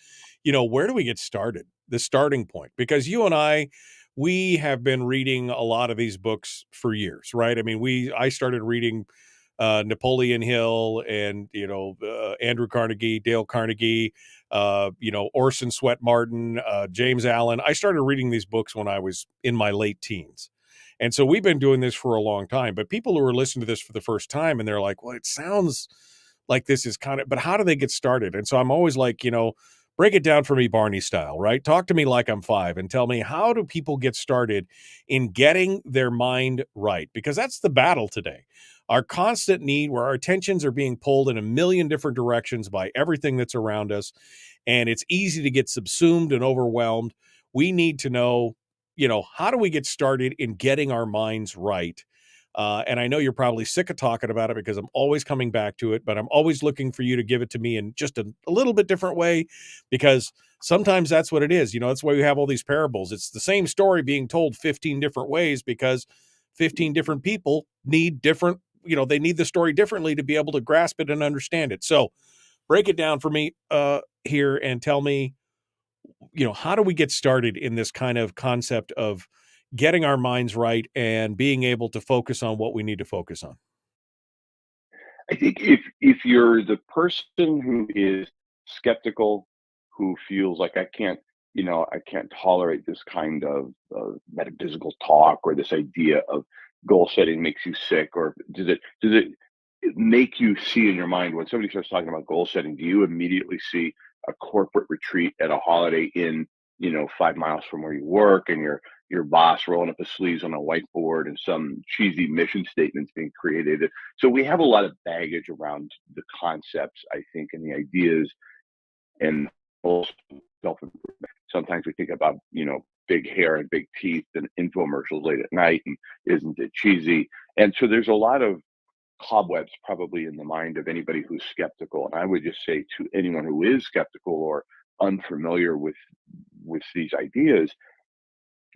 where do we get started? The starting point. Because you and we have been reading a lot of these books for years, right? I mean, I started reading Napoleon Hill and, Andrew Carnegie, Dale Carnegie, Orson Swett Martin, James Allen. I started reading these books when I was in my late teens. And so we've been doing this for a long time, but people who are listening to this for the first time and they're like, well, it sounds like this is but how do they get started? And so I'm always like, break it down for me, Barney style, right? Talk to me like I'm 5 and tell me, how do people get started in getting their mind right? Because that's the battle today. Our constant need where our attentions are being pulled in a million different directions by everything that's around us. And it's easy to get subsumed and overwhelmed. We need to know, how do we get started in getting our minds right? And I know you're probably sick of talking about it because I'm always coming back to it, but I'm always looking for you to give it to me in just a little bit different way, because sometimes that's what it is. That's why we have all these parables. It's the same story being told 15 different ways because 15 different people need different, they need the story differently to be able to grasp it and understand it. So break it down for me here and tell me, how do we get started in this kind of concept of getting our minds right and being able to focus on what we need to focus on? I think if you're the person who is skeptical, who feels like I can't tolerate this kind of metaphysical talk, or this idea of goal setting makes you sick, or does it make you see in your mind when somebody starts talking about goal setting? Do you immediately see a corporate retreat at a holiday inn, 5 miles from where you work, and your boss rolling up his sleeves on a whiteboard and some cheesy mission statements being created? So we have a lot of baggage around the concepts, I think, and the ideas, and also self-improvement. Sometimes we think about, big hair and big teeth and infomercials late at night, and isn't it cheesy? And so there's a lot of cobwebs probably in the mind of anybody who's skeptical. And I would just say to anyone who is skeptical or unfamiliar with these ideas,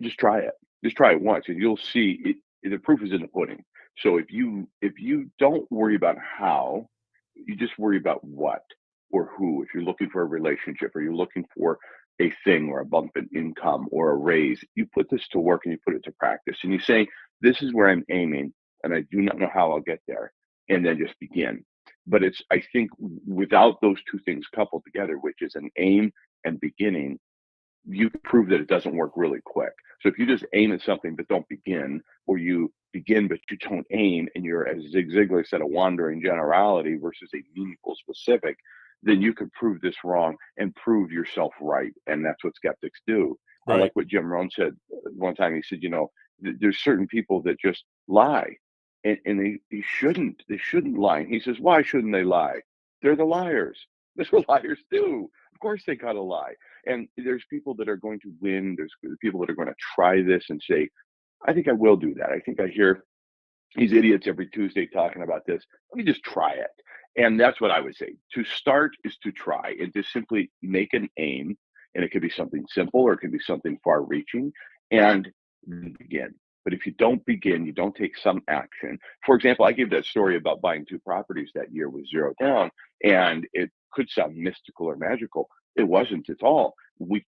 just try it. Just try it once, and you'll see it. The proof is in the pudding. So if you don't worry about how, you just worry about what or who. If you're looking for a relationship, or you're looking for a thing, or a bump in income, or a raise, you put this to work and you put it to practice. And you say, this is where I'm aiming, and I do not know how I'll get there. And then just begin. But I think without those two things coupled together, which is an aim and beginning, you can prove that it doesn't work really quick. So if you just aim at something but don't begin, or you begin but you don't aim, and you're, as Zig Ziglar said, a wandering generality versus a meaningful specific, then you can prove this wrong and prove yourself right. And that's what skeptics do. Right. I like what Jim Rohn said one time. He said, there's certain people that just lie, and they shouldn't lie. And he says, why shouldn't they lie? They're the liars. That's what liars do. Of course they gotta lie. And there's people that are going to win. There's people that are going to try this and say, I think I will do that. I think I hear these idiots every Tuesday talking about this. Let me just try it. And that's what I would say. To start is to try, and to simply make an aim. And it could be something simple, or it could be something far reaching, and begin. But if you don't begin, you don't take some action. For example, I gave that story about buying 2 properties that year with 0 down, and it could sound mystical or magical. It wasn't at all.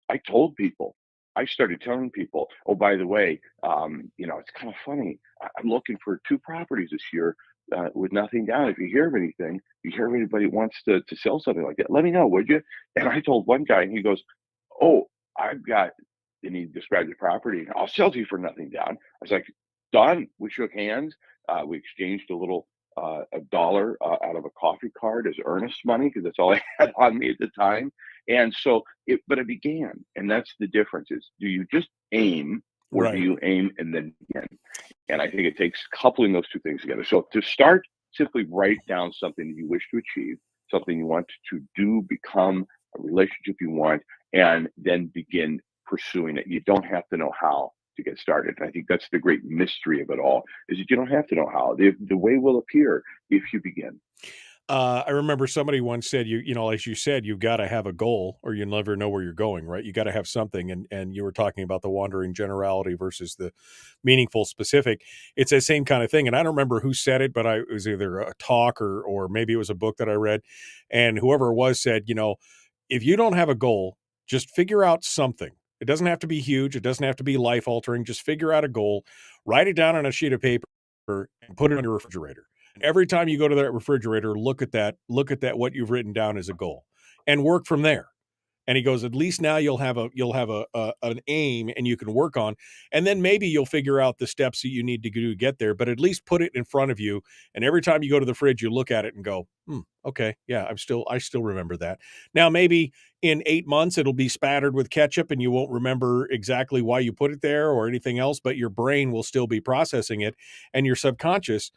I told people, I started telling people, oh, by the way, it's kind of funny. I'm looking for 2 properties this year with nothing down. If you hear of anything, if you hear of anybody wants to sell something like that, let me know, would you? And I told one guy, and he goes, oh, I've got, and he described the property. I'll sell to you for nothing down. I was like, done. We shook hands. We exchanged a dollar out of a coffee card as earnest money because that's all I had on me at the time. And so, but it began, and that's the difference: is do you just aim, or do you aim and then begin? And I think it takes coupling those 2 things together. So to start, simply write down something that you wish to achieve, something you want to do, become, a relationship you want, and then begin pursuing it. You don't have to know how to get started. And I think that's the great mystery of it all, is that you don't have to know how. The way will appear if you begin. I remember somebody once said, as you said, you've got to have a goal or you never know where you're going, right? You got to have something. And you were talking about the wandering generality versus the meaningful specific. It's the same kind of thing. And I don't remember who said it, but it was either a talk or maybe it was a book that I read. And whoever it was said, if you don't have a goal, just figure out something. It doesn't have to be huge. It doesn't have to be life altering. Just figure out a goal, write it down on a sheet of paper and put it on your refrigerator. Every time you go to that refrigerator, look at that, what you've written down as a goal and work from there. And he goes, at least now you'll have an aim and you can work on, and then maybe you'll figure out the steps that you need to do to get there, but at least put it in front of you. And every time you go to the fridge, you look at it and go, okay, yeah, I still remember that. Now, maybe in 8 months, it'll be spattered with ketchup and you won't remember exactly why you put it there or anything else, but your brain will still be processing it and your subconscious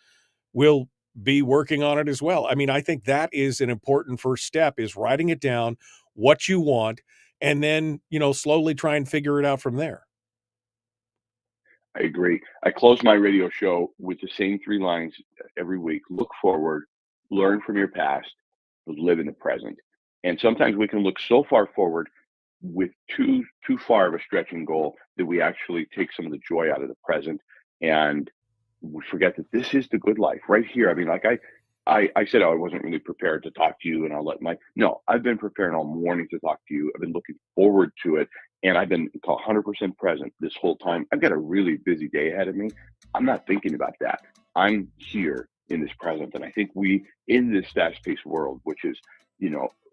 will be working on it as well. I mean, I think that is an important first step, is writing it down, what you want, and then, slowly try and figure it out from there. I agree. I close my radio show with the same 3 lines every week. Look forward, learn from your past, live in the present. And sometimes we can look so far forward with too far of a stretching goal that we actually take some of the joy out of the present, and we forget that this is the good life right here. I mean, like I said, I wasn't really prepared to talk to you, and no, I've been preparing all morning to talk to you. I've been looking forward to it, and I've been 100% present this whole time. I've got a really busy day ahead of me. I'm not thinking about that. I'm here in this present, and I think in this fast-paced world, which is,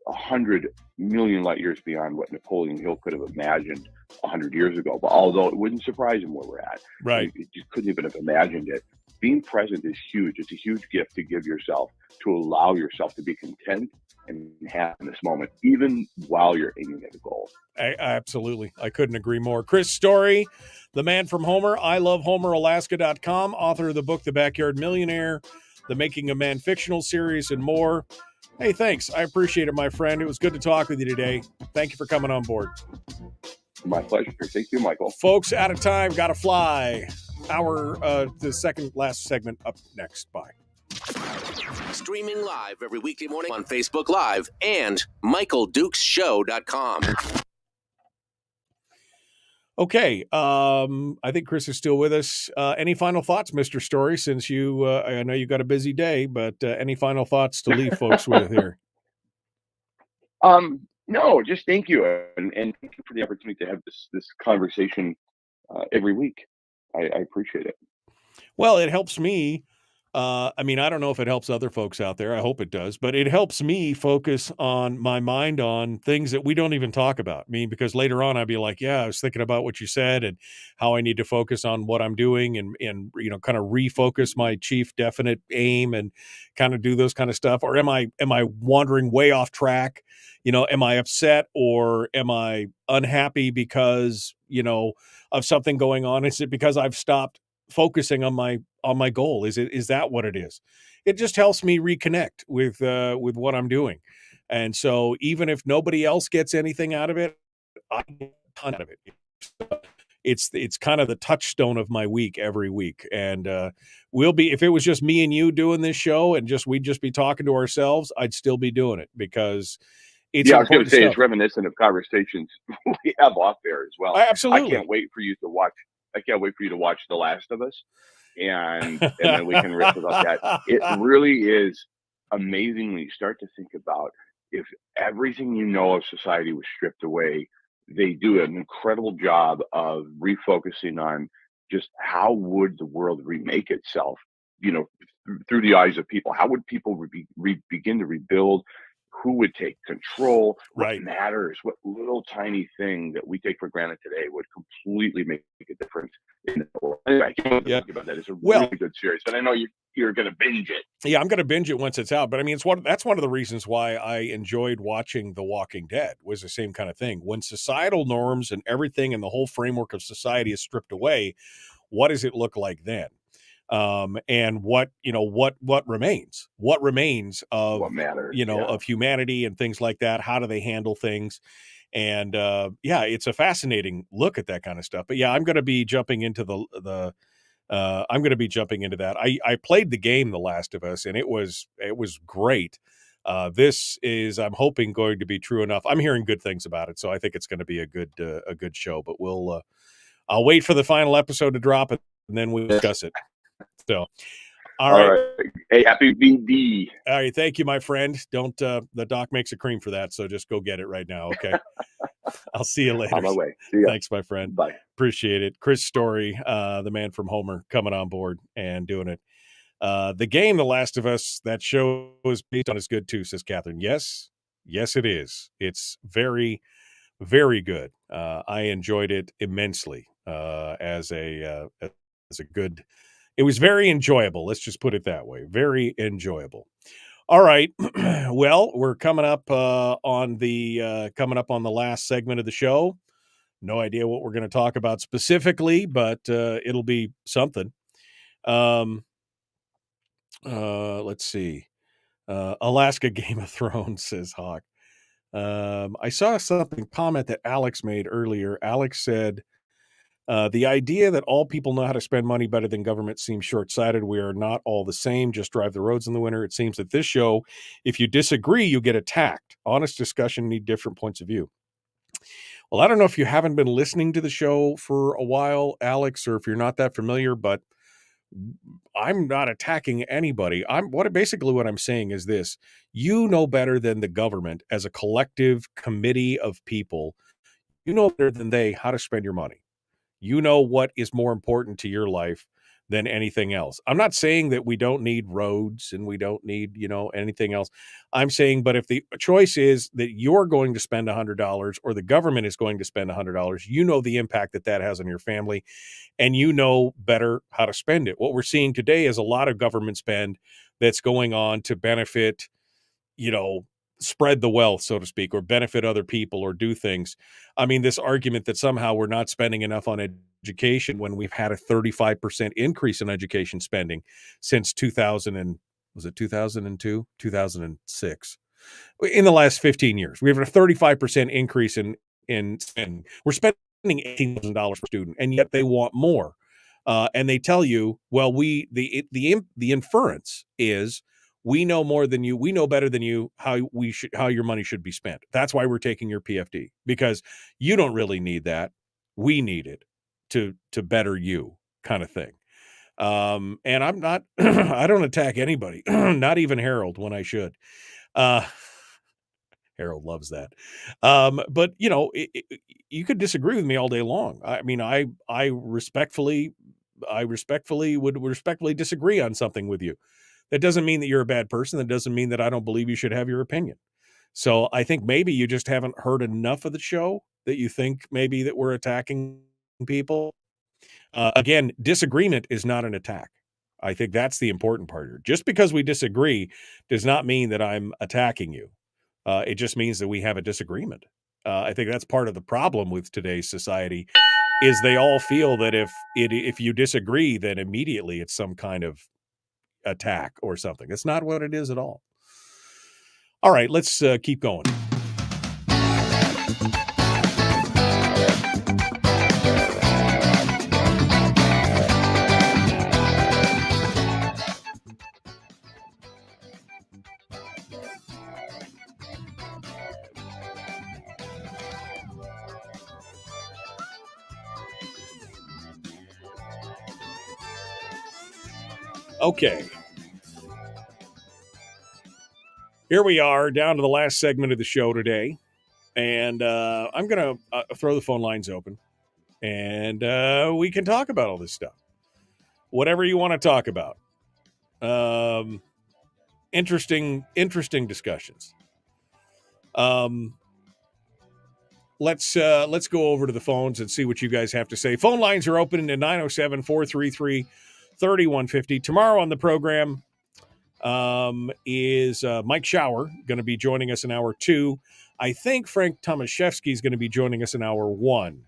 100 million light years beyond what Napoleon Hill could have imagined 100 years ago. But although it wouldn't surprise him where we're at, right? You just couldn't even have imagined it. Being present is huge. It's a huge gift to give yourself, to allow yourself to be content and happy in this moment, even while you're aiming at a goal. Absolutely. I couldn't agree more. Chris Story, the man from Homer, ilovehomeralaska.com, author of the book, The Backyard Millionaire, the Making a Man fictional series, and more. Hey, thanks. I appreciate it, my friend. It was good to talk with you today. Thank you for coming on board. My pleasure. Thank you, Michael. Folks, out of time. Gotta fly. The second last segment up next. Bye. Streaming live every weekday morning on Facebook Live and MichaelDukesShow.com. Okay. I think Chris is still with us. Any final thoughts, Mr. Story, since I know you got a busy day, but any final thoughts to leave folks with here? No, just thank you. And thank you for the opportunity to have this conversation every week. I appreciate it. Well, it helps me. I don't know if it helps other folks out there. I hope it does, but it helps me focus on my mind on things that we don't even talk about. Because later on I'd be like, yeah, I was thinking about what you said and how I need to focus on what I'm doing and kind of refocus my chief definite aim and kind of do those kind of stuff. Or am I wandering way off track? Am I upset or am I unhappy because, of something going on? Is it because I've stopped focusing on my goal? Is that what it is? It just helps me reconnect with what I'm doing. And so even if nobody else gets anything out of it, I get a ton out of it. It's kind of the touchstone of my week every week. And if it was just me and you doing this show and we'd just be talking to ourselves, I'd still be doing it because it's I was going to say stuff. It's reminiscent of conversations we have off there as well. Absolutely. I can't wait for you to watch I can't wait for you to watch The Last of Us, and then we can riff about that. It really is amazing when you start to think about if everything you know of society was stripped away. They do an incredible job of refocusing on just how would the world remake itself, through the eyes of people. How would people begin to rebuild? Who would take control? What Right. matters? What little tiny thing that we take for granted today would completely make a difference in the world? Anyway, I can't think about that. It's a really good series, but I know you're going to binge it. Yeah, I'm going to binge it once it's out. But I mean, that's one of the reasons why I enjoyed watching The Walking Dead, was the same kind of thing. When societal norms and everything and the whole framework of society is stripped away, what does it look like then? And what remains? What remains of what matters? Of humanity and things like that? How do they handle things? And it's a fascinating look at that kind of stuff. But yeah, I'm going to be jumping into I'm going to be jumping into that. I played the game The Last of Us, and it was great. This is, I'm hoping, going to be true enough. I'm hearing good things about it, so I think it's going to be a good show. But I'll wait for the final episode to drop, and then we'll discuss it. So, all right. Hey, happy VD. All right, thank you, my friend. Don't the doc makes a cream for that, so just go get it right now. Okay. I'll see you later. On my way. See ya. Thanks, my friend. Bye. Appreciate it. Chris Story, the man from Homer, coming on board and doing it. The game, The Last of Us, that show is based on is good too, says Catherine. Yes, it is. It's very, very good. I enjoyed it immensely as a good. It was very enjoyable. Let's just put it that way. Very enjoyable. All right. Well, we're coming up on the last segment of the show. No idea what we're going to talk about specifically, but it'll be something. Let's see. Alaska Game of Thrones, says Hawk. I saw something comment that Alex made earlier. Alex said, the idea that all people know how to spend money better than government seems short-sighted. We are not all the same. Just drive the roads in the winter. It seems that this show, if you disagree, you get attacked. Honest discussion need different points of view. Well, I don't know if you haven't been listening to the show for a while, Alex, or if you're not that familiar, but I'm not attacking anybody. Basically what I'm saying is this: you know better than the government as a collective committee of people. You know better than they how to spend your money. You know what is more important to your life than anything else. I'm not saying that we don't need roads and we don't need, anything else. I'm saying, but if the choice is that you're going to spend $100 or the government is going to spend $100, you know the impact that has on your family, and you know better how to spend it. What we're seeing today is a lot of government spend that's going on to benefit, spread the wealth, so to speak, or benefit other people or do things. I mean, this argument that somehow we're not spending enough on education when we've had a 35% increase in education spending since 2002, 2006. In the last 15 years, we have a 35% increase in spending. We're spending $18,000 per student, and yet they want more. And they tell you, well, the inference is, we know more than you. We know better than you how your money should be spent. That's why we're taking your PFD, because you don't really need that. We need it to better you, kind of thing. And I'm not. I don't attack anybody, not even Harold, when I should. Harold loves that. But you could disagree with me all day long. I mean, I respectfully would disagree on something with you. That doesn't mean that you're a bad person. That doesn't mean that I don't believe you should have your opinion. So I think maybe you just haven't heard enough of the show that you think maybe that we're attacking people. Again, disagreement is not an attack. I think that's the important part here. Just because we disagree does not mean that I'm attacking you. It just means that we have a disagreement. I think that's part of the problem with today's society, is they all feel that if you disagree, then immediately it's some kind of attack or something. It's not what it is at all. All right, let's keep going. Okay. Here we are, down to the last segment of the show today. And I'm going to throw the phone lines open. And we can talk about all this stuff. Whatever you want to talk about. Interesting discussions. Let's go over to the phones and see what you guys have to say. Phone lines are open at 907-433-3150. Tomorrow on the program is Mike Schauer going to be joining us in hour 2. I think Frank Tomaszewski is going to be joining us in hour 1.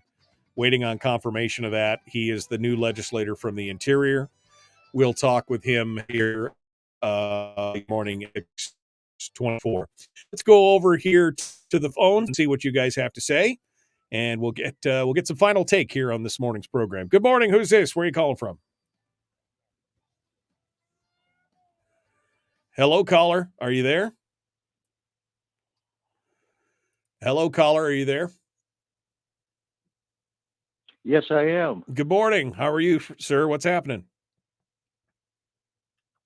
Waiting on confirmation of that. He is the new legislator from the Interior. We'll talk with him here morning at 24. Let's go over here to the phone and see what you guys have to say, and we'll get some final take here on this morning's program. Good morning. Who's this? Where are you calling from? Hello, caller. Are you there? Hello, caller. Are you there? Yes, I am. Good morning. How are you, sir? What's happening?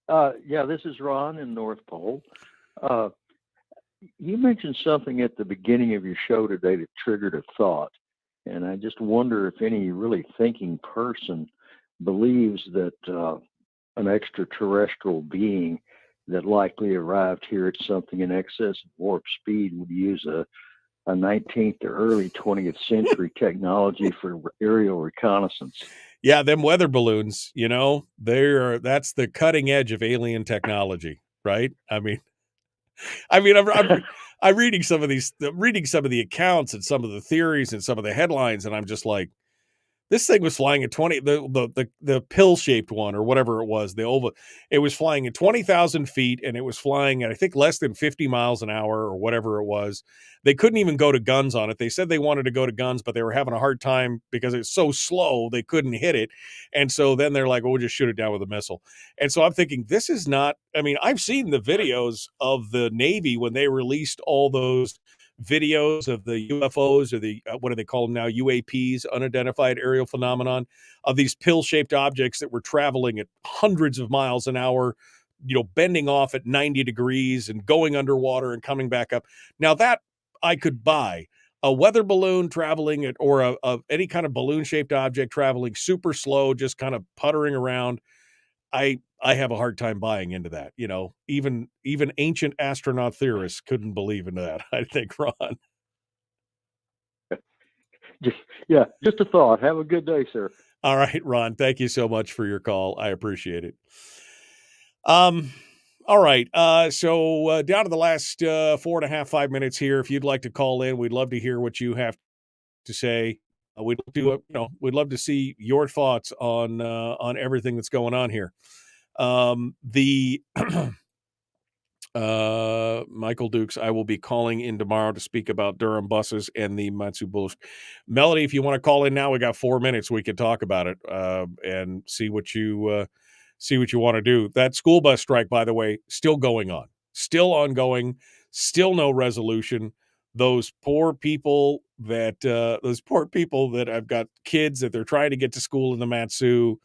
Yeah, this is Ron in North Pole. You mentioned something at the beginning of your show today that triggered a thought, and I just wonder if any really thinking person believes that an extraterrestrial being that likely arrived here at something in excess of warp speed would use a 19th or early 20th century technology for aerial reconnaissance. Yeah, them weather balloons, that's the cutting edge of alien technology, right? I'm reading some of the accounts and some of the theories and some of the headlines, and I'm just like, this thing was flying at 20, the pill-shaped one or whatever it was, the oval. It was flying at 20,000 feet, and it was flying at, I think, less than 50 miles an hour or whatever it was. They couldn't even go to guns on it. They said they wanted to go to guns, but they were having a hard time because it's so slow, they couldn't hit it. And so then they're like, we'll just shoot it down with a missile. And so I'm thinking, this is not, I've seen the videos of the Navy when they released all those videos of the UFOs or the what do they call them now, UAPs, unidentified aerial phenomenon, of these pill-shaped objects that were traveling at hundreds of miles an hour, bending off at 90 degrees and going underwater and coming back up. Now that I could buy. A weather balloon traveling at, or any kind of balloon-shaped object traveling super slow, just kind of puttering around, I have a hard time buying into that. Even ancient astronaut theorists couldn't believe in that, I think, Ron. Just a thought. Have a good day, sir. All right, Ron. Thank you so much for your call. I appreciate it. All right. So down to the last 4.5, 5 minutes here. If you'd like to call in, we'd love to hear what you have to say. We'd love to see your thoughts on everything that's going on here. Michael Dukes, I will be calling in tomorrow to speak about Durham buses and the Matsu Bulls. Melody, if you want to call in now, we got 4 minutes. We can talk about it and see what you want to do. That school bus strike, by the way, still going on, still ongoing, still no resolution. Those poor people that have got kids that they're trying to get to school in the Matsu.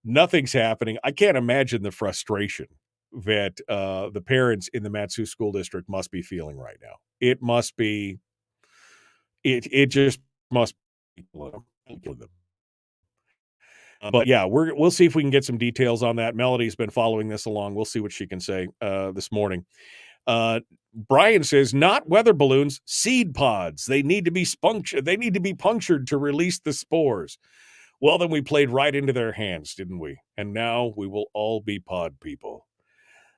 Nothing's happening. I can't imagine the frustration that the parents in the Matsu School District must be feeling right now. It must be. It just must be. But yeah, we'll see if we can get some details on that. Melody's been following this along. We'll see what she can say this morning. Brian says, not weather balloons, seed pods. They need to be punctured to release the spores. Well, then we played right into their hands, didn't we? And now we will all be pod people.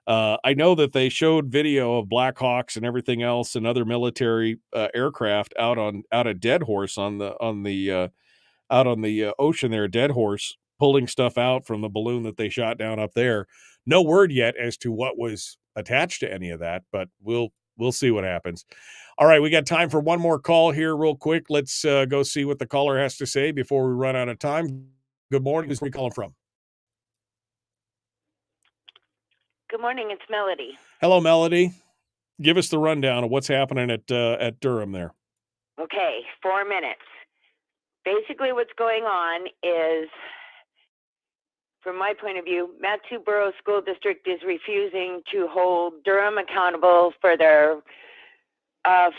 I know that they showed video of Black Hawks and everything else and other military aircraft out at Dead Horse out on the ocean there, Dead Horse, pulling stuff out from the balloon that they shot down up there. No word yet as to what was attached to any of that, but we'll see what happens. All right, we got time for one more call here real quick. Let's go see what the caller has to say before we run out of time. Good morning. Who's we calling from? Good morning. It's Melody. Hello, Melody. Give us the rundown of what's happening at Durham there. Okay, 4 minutes. Basically what's going on is from my point of view, Mat-Su-Borough School District is refusing to hold Durham accountable for their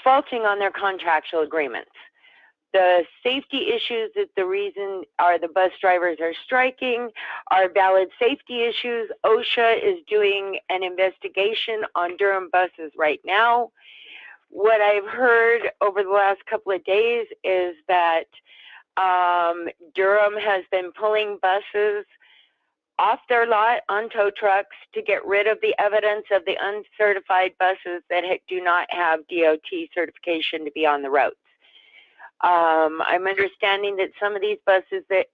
faulting on their contractual agreements. The safety issues that the reason are the bus drivers are striking are valid safety issues. OSHA is doing an investigation on Durham buses right now. What I've heard over the last couple of days is that Durham has been pulling buses off their lot on tow trucks to get rid of the evidence of the uncertified buses that do not have DOT certification to be on the roads. I'm understanding that some of these buses, that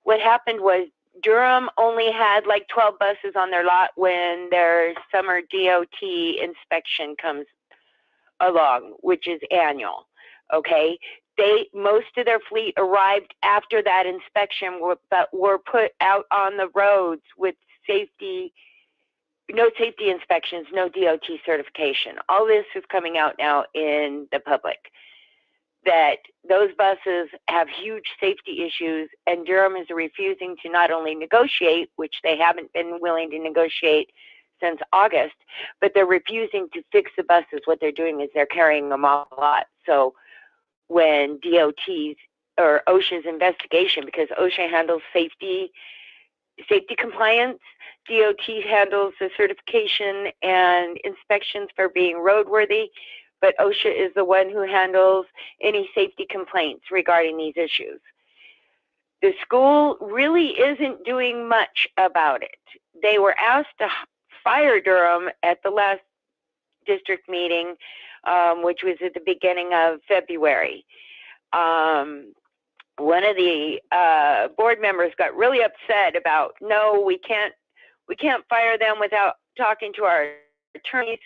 what happened was Durham only had like 12 buses on their lot when their summer DOT inspection comes along, which is annual. Okay, most of their fleet arrived after that inspection, but were put out on the roads with no safety inspections, no DOT certification. All this is coming out now in the public, that those buses have huge safety issues, and Durham is refusing to not only negotiate, which they haven't been willing to negotiate since August, but they're refusing to fix the buses. What they're doing is they're carrying them off a lot. So when DOT's or OSHA's investigation, because OSHA handles safety compliance, DOT handles the certification and inspections for being roadworthy, but OSHA is the one who handles any safety complaints regarding these issues. The school really isn't doing much about it. They were asked to fire Durham at the last district meeting, which was at the beginning of February. One of the board members got really upset about, no, we can't fire them without talking to our attorneys.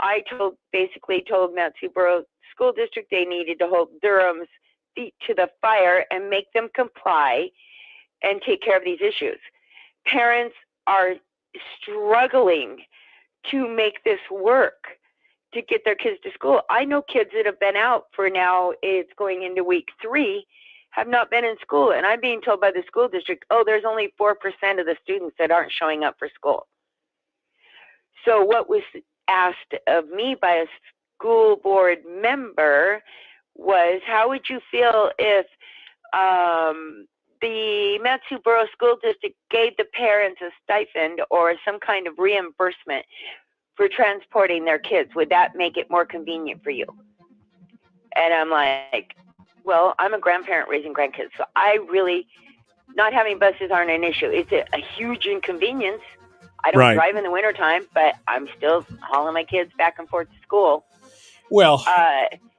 I basically told Mat-Su-Borough School District they needed to hold Durham's feet to the fire and make them comply and take care of these issues. Parents are struggling to make this work, to get their kids to school. I know kids that have been out for now, it's going into week 3, have not been in school. And I'm being told by the school district, oh, there's only 4% of the students that aren't showing up for school. So what was asked of me by a school board member was, how would you feel if the Mat-Su-Borough School District gave the parents a stipend or some kind of reimbursement for transporting their kids? Would that make it more convenient for you? And I'm like, well, I'm a grandparent raising grandkids, so not having buses aren't an issue. It's a huge inconvenience. I don't drive in the wintertime, but I'm still hauling my kids back and forth to school. Well,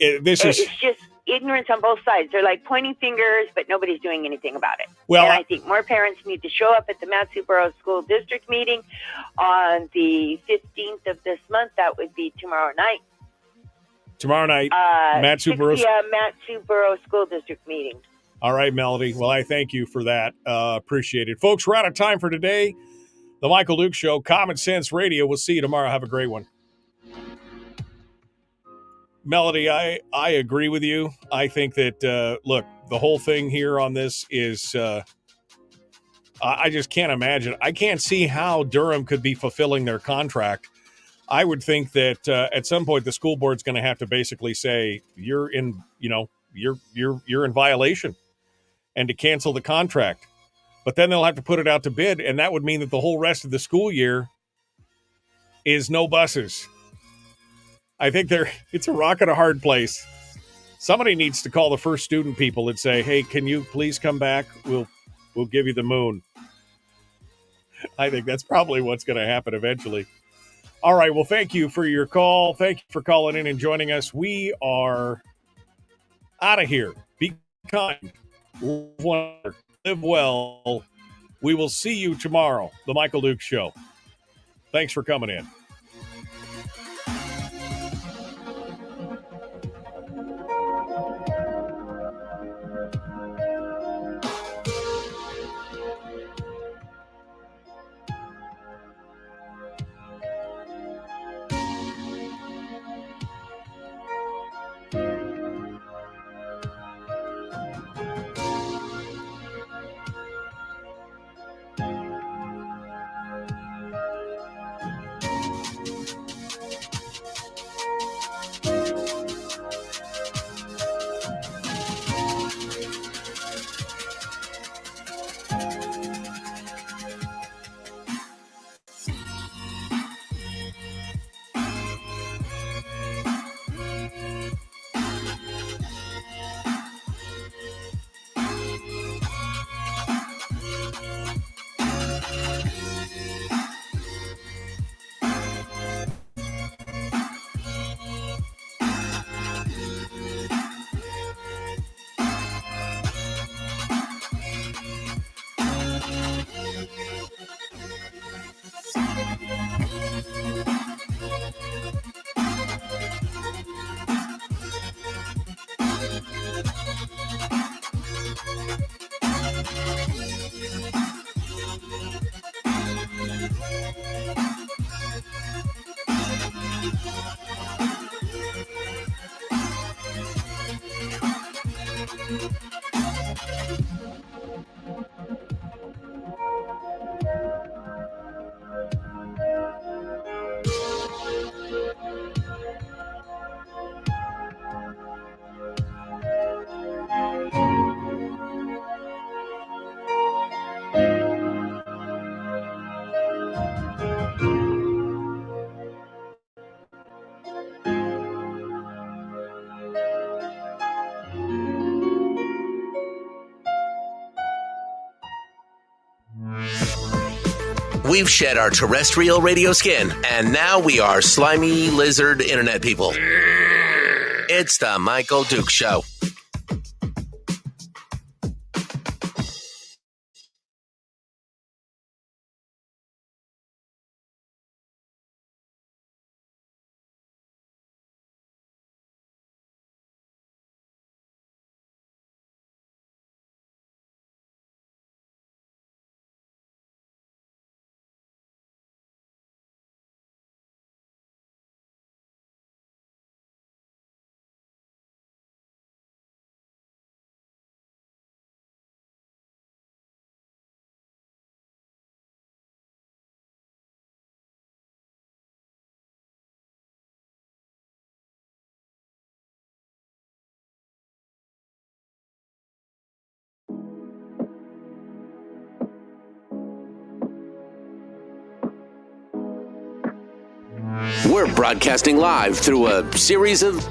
it's just ignorance on both sides. They're like pointing fingers, but nobody's doing anything about it. Well, and I think more parents need to show up at the Mat-Su-Borough School District meeting on the 15th of this month. That would be tomorrow night. Mat-Su-Borough School District meeting. All right, Melody. Well, I thank you for that. Appreciate it. Folks, we're out of time for today. The Michael Duke Show, Common Sense Radio. We'll see you tomorrow. Have a great one. Melody, I agree with you. I think that, look, the whole thing here on this is, I just can't imagine. I can't see how Durham could be fulfilling their contract. I would think that at some point the school board's going to have to basically say, you're in violation, and to cancel the contract. But then they'll have to put it out to bid, and that would mean that the whole rest of the school year is no buses. I think it's a rock and a hard place. Somebody needs to call the first student people and say, hey, can you please come back? We'll give you the moon. I think that's probably what's going to happen eventually. All right, well, thank you for your call. Thank you for calling in and joining us. We are out of here. Be kind. Live well. We will see you tomorrow. The Michael Duke Show. Thanks for coming in. We've shed our terrestrial radio skin, and now we are slimy lizard internet people. It's the Michael Duke Show. We're broadcasting live through a series of